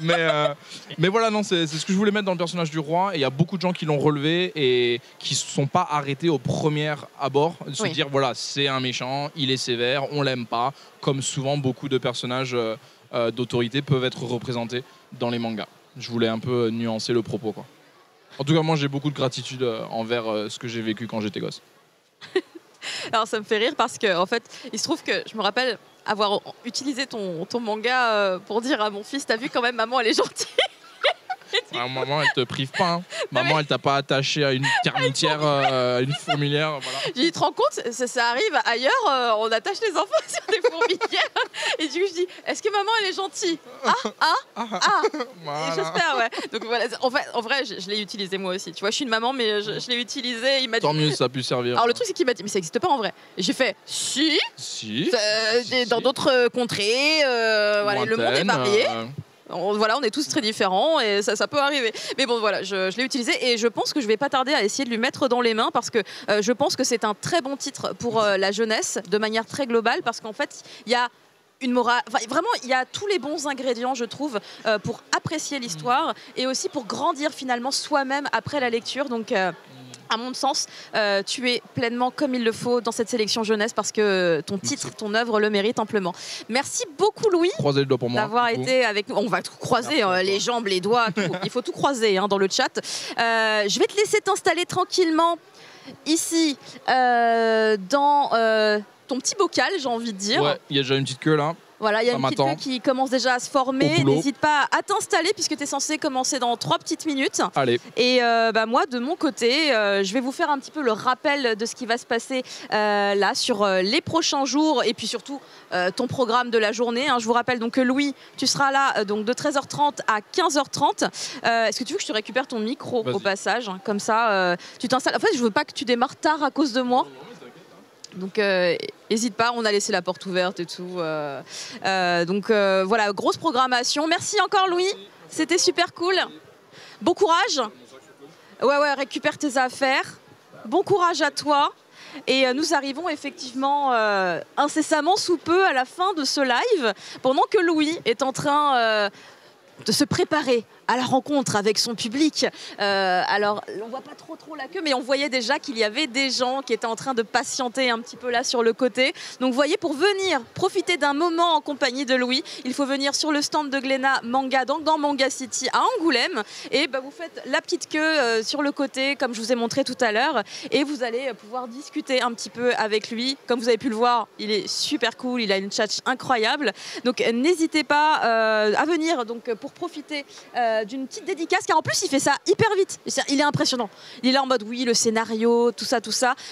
mais voilà, non, c'est ce que je voulais mettre dans le personnage du roi, et il y a beaucoup de gens qui l'ont relevé et qui ne sont pas arrêtés au premier abord de se dire voilà, c'est un méchant, il est sévère, on l'aime pas, comme souvent beaucoup de personnages d'autorité peuvent être représentés dans les mangas. Je voulais un peu nuancer le propos, quoi. En tout cas, moi, j'ai beaucoup de gratitude envers ce que j'ai vécu quand j'étais gosse. Alors ça me fait rire parce que en fait, il se trouve que je me rappelle avoir utilisé ton manga pour dire à mon fils, t'as vu quand même, maman, elle est gentille. Maman, elle te prive pas. Hein. Maman, elle t'a pas attaché à une termitière, à une fourmilière. Voilà. J'ai dit, tu te rends compte, ça arrive ailleurs, on attache les enfants sur des fourmilières. Et du coup, je dis, est-ce que maman, elle est gentille? Voilà. J'espère, ouais. Donc voilà, en vrai, je l'ai utilisé moi aussi. Tu vois, je suis une maman, mais je l'ai utilisé. Il m'a dit... Tant mieux, ça a pu servir. Alors le truc, c'est qu'il m'a dit, mais ça n'existe pas en vrai. Et j'ai fait, si. Dans d'autres contrées, voilà, le monde est varié. Voilà, on est tous très différents et ça peut arriver. Mais bon, voilà, je l'ai utilisé et je pense que je vais pas tarder à essayer de lui mettre dans les mains parce que je pense que c'est un très bon titre pour la jeunesse de manière très globale parce qu'en fait, il y a une morale, enfin, vraiment, il y a tous les bons ingrédients, je trouve, pour apprécier l'histoire et aussi pour grandir finalement soi-même après la lecture. Donc, à mon sens, tu es pleinement comme il le faut dans cette sélection jeunesse parce que ton titre, ton œuvre le mérite amplement. Merci beaucoup Louis d'avoir été avec nous. On va tout croiser, les jambes, les doigts, tout. Il faut tout croiser dans le chat. Je vais te laisser t'installer tranquillement ici dans ton petit bocal, j'ai envie de dire. Ouais, il y a déjà une petite queue là. Voilà, il y a une petite queue qui commence déjà à se former. N'hésite pas à t'installer puisque tu es censé commencer dans 3 petites minutes. Allez. Et moi, de mon côté, je vais vous faire un petit peu le rappel de ce qui va se passer là sur les prochains jours et puis surtout ton programme de la journée. Je vous rappelle donc que Louis, tu seras là donc de 13h30 à 15h30. Est-ce que tu veux que je te récupère ton micro au passage? Comme ça, tu t'installes. En fait, je veux pas que tu démarres tard à cause de moi. Donc n'hésite pas, on a laissé la porte ouverte et tout. Donc voilà, grosse programmation. Merci encore Louis, c'était super cool. Bon courage. Ouais, récupère tes affaires. Bon courage à toi. Et nous arrivons effectivement incessamment sous peu à la fin de ce live, pendant que Louis est en train de se préparer à la rencontre avec son public. Alors, on voit pas trop la queue, mais on voyait déjà qu'il y avait des gens qui étaient en train de patienter un petit peu là sur le côté. Donc, vous voyez, pour venir profiter d'un moment en compagnie de Louis, il faut venir sur le stand de Glénat Manga, donc dans Manga City à Angoulême. Et vous faites la petite queue sur le côté, comme je vous ai montré tout à l'heure, et vous allez pouvoir discuter un petit peu avec lui. Comme vous avez pu le voir, il est super cool, il a une tchatche incroyable. Donc, n'hésitez pas à venir donc, pour profiter d'une petite dédicace, car en plus il fait ça hyper vite, il est impressionnant, il est là en mode oui, le scénario, tout ça,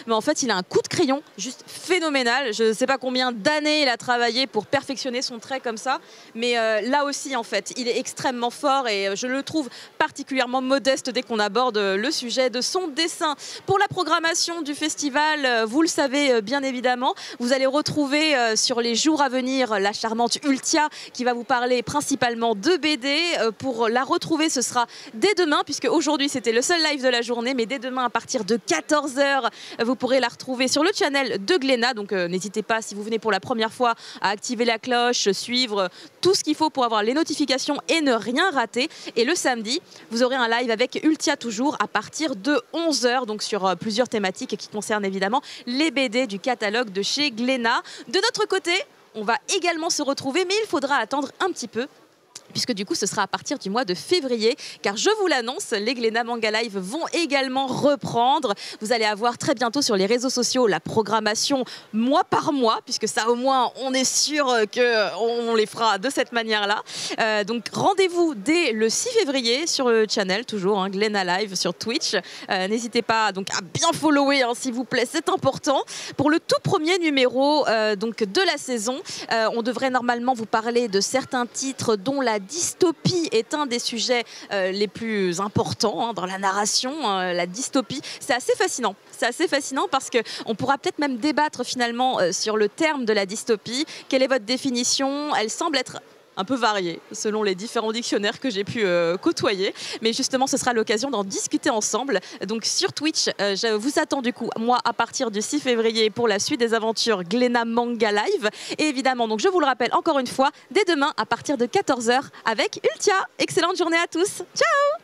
mais en fait il a un coup de crayon juste phénoménal. Je ne sais pas combien d'années il a travaillé pour perfectionner son trait comme ça, mais là aussi en fait il est extrêmement fort et je le trouve particulièrement modeste dès qu'on aborde le sujet de son dessin. Pour la programmation du festival, vous le savez bien évidemment, vous allez retrouver sur les jours à venir la charmante Ultia qui va vous parler principalement de BD. Pour la retrouver, ce sera dès demain, puisque aujourd'hui c'était le seul live de la journée, mais dès demain à partir de 14h, vous pourrez la retrouver sur le channel de Glénat. Donc n'hésitez pas, si vous venez pour la première fois, à activer la cloche, suivre tout ce qu'il faut pour avoir les notifications et ne rien rater. Et le samedi, vous aurez un live avec Ultia toujours à partir de 11h, donc sur plusieurs thématiques qui concernent évidemment les BD du catalogue de chez Glénat. De notre côté, on va également se retrouver, mais il faudra attendre un petit peu, puisque du coup ce sera à partir du mois de février, car je vous l'annonce, les Glénat Manga Live vont également reprendre. Vous allez avoir très bientôt sur les réseaux sociaux la programmation mois par mois, puisque ça au moins on est sûr qu'on les fera de cette manière-là. Donc rendez-vous dès le 6 février sur le channel, toujours Glénat Live sur Twitch. N'hésitez pas donc à bien follower s'il vous plaît, c'est important. Pour le tout premier numéro donc de la saison, on devrait normalement vous parler de certains titres dont la dystopie est un des sujets les plus importants dans la narration. La dystopie, c'est assez fascinant. C'est assez fascinant parce qu'on pourra peut-être même débattre finalement sur le terme de la dystopie. Quelle est votre définition? Elle semble être un peu varié selon les différents dictionnaires que j'ai pu côtoyer. Mais justement, ce sera l'occasion d'en discuter ensemble. Donc sur Twitch, je vous attends du coup, moi, à partir du 6 février pour la suite des aventures Glénat Manga Live. Et évidemment, donc je vous le rappelle encore une fois, dès demain à partir de 14h avec Ultia. Excellente journée à tous. Ciao!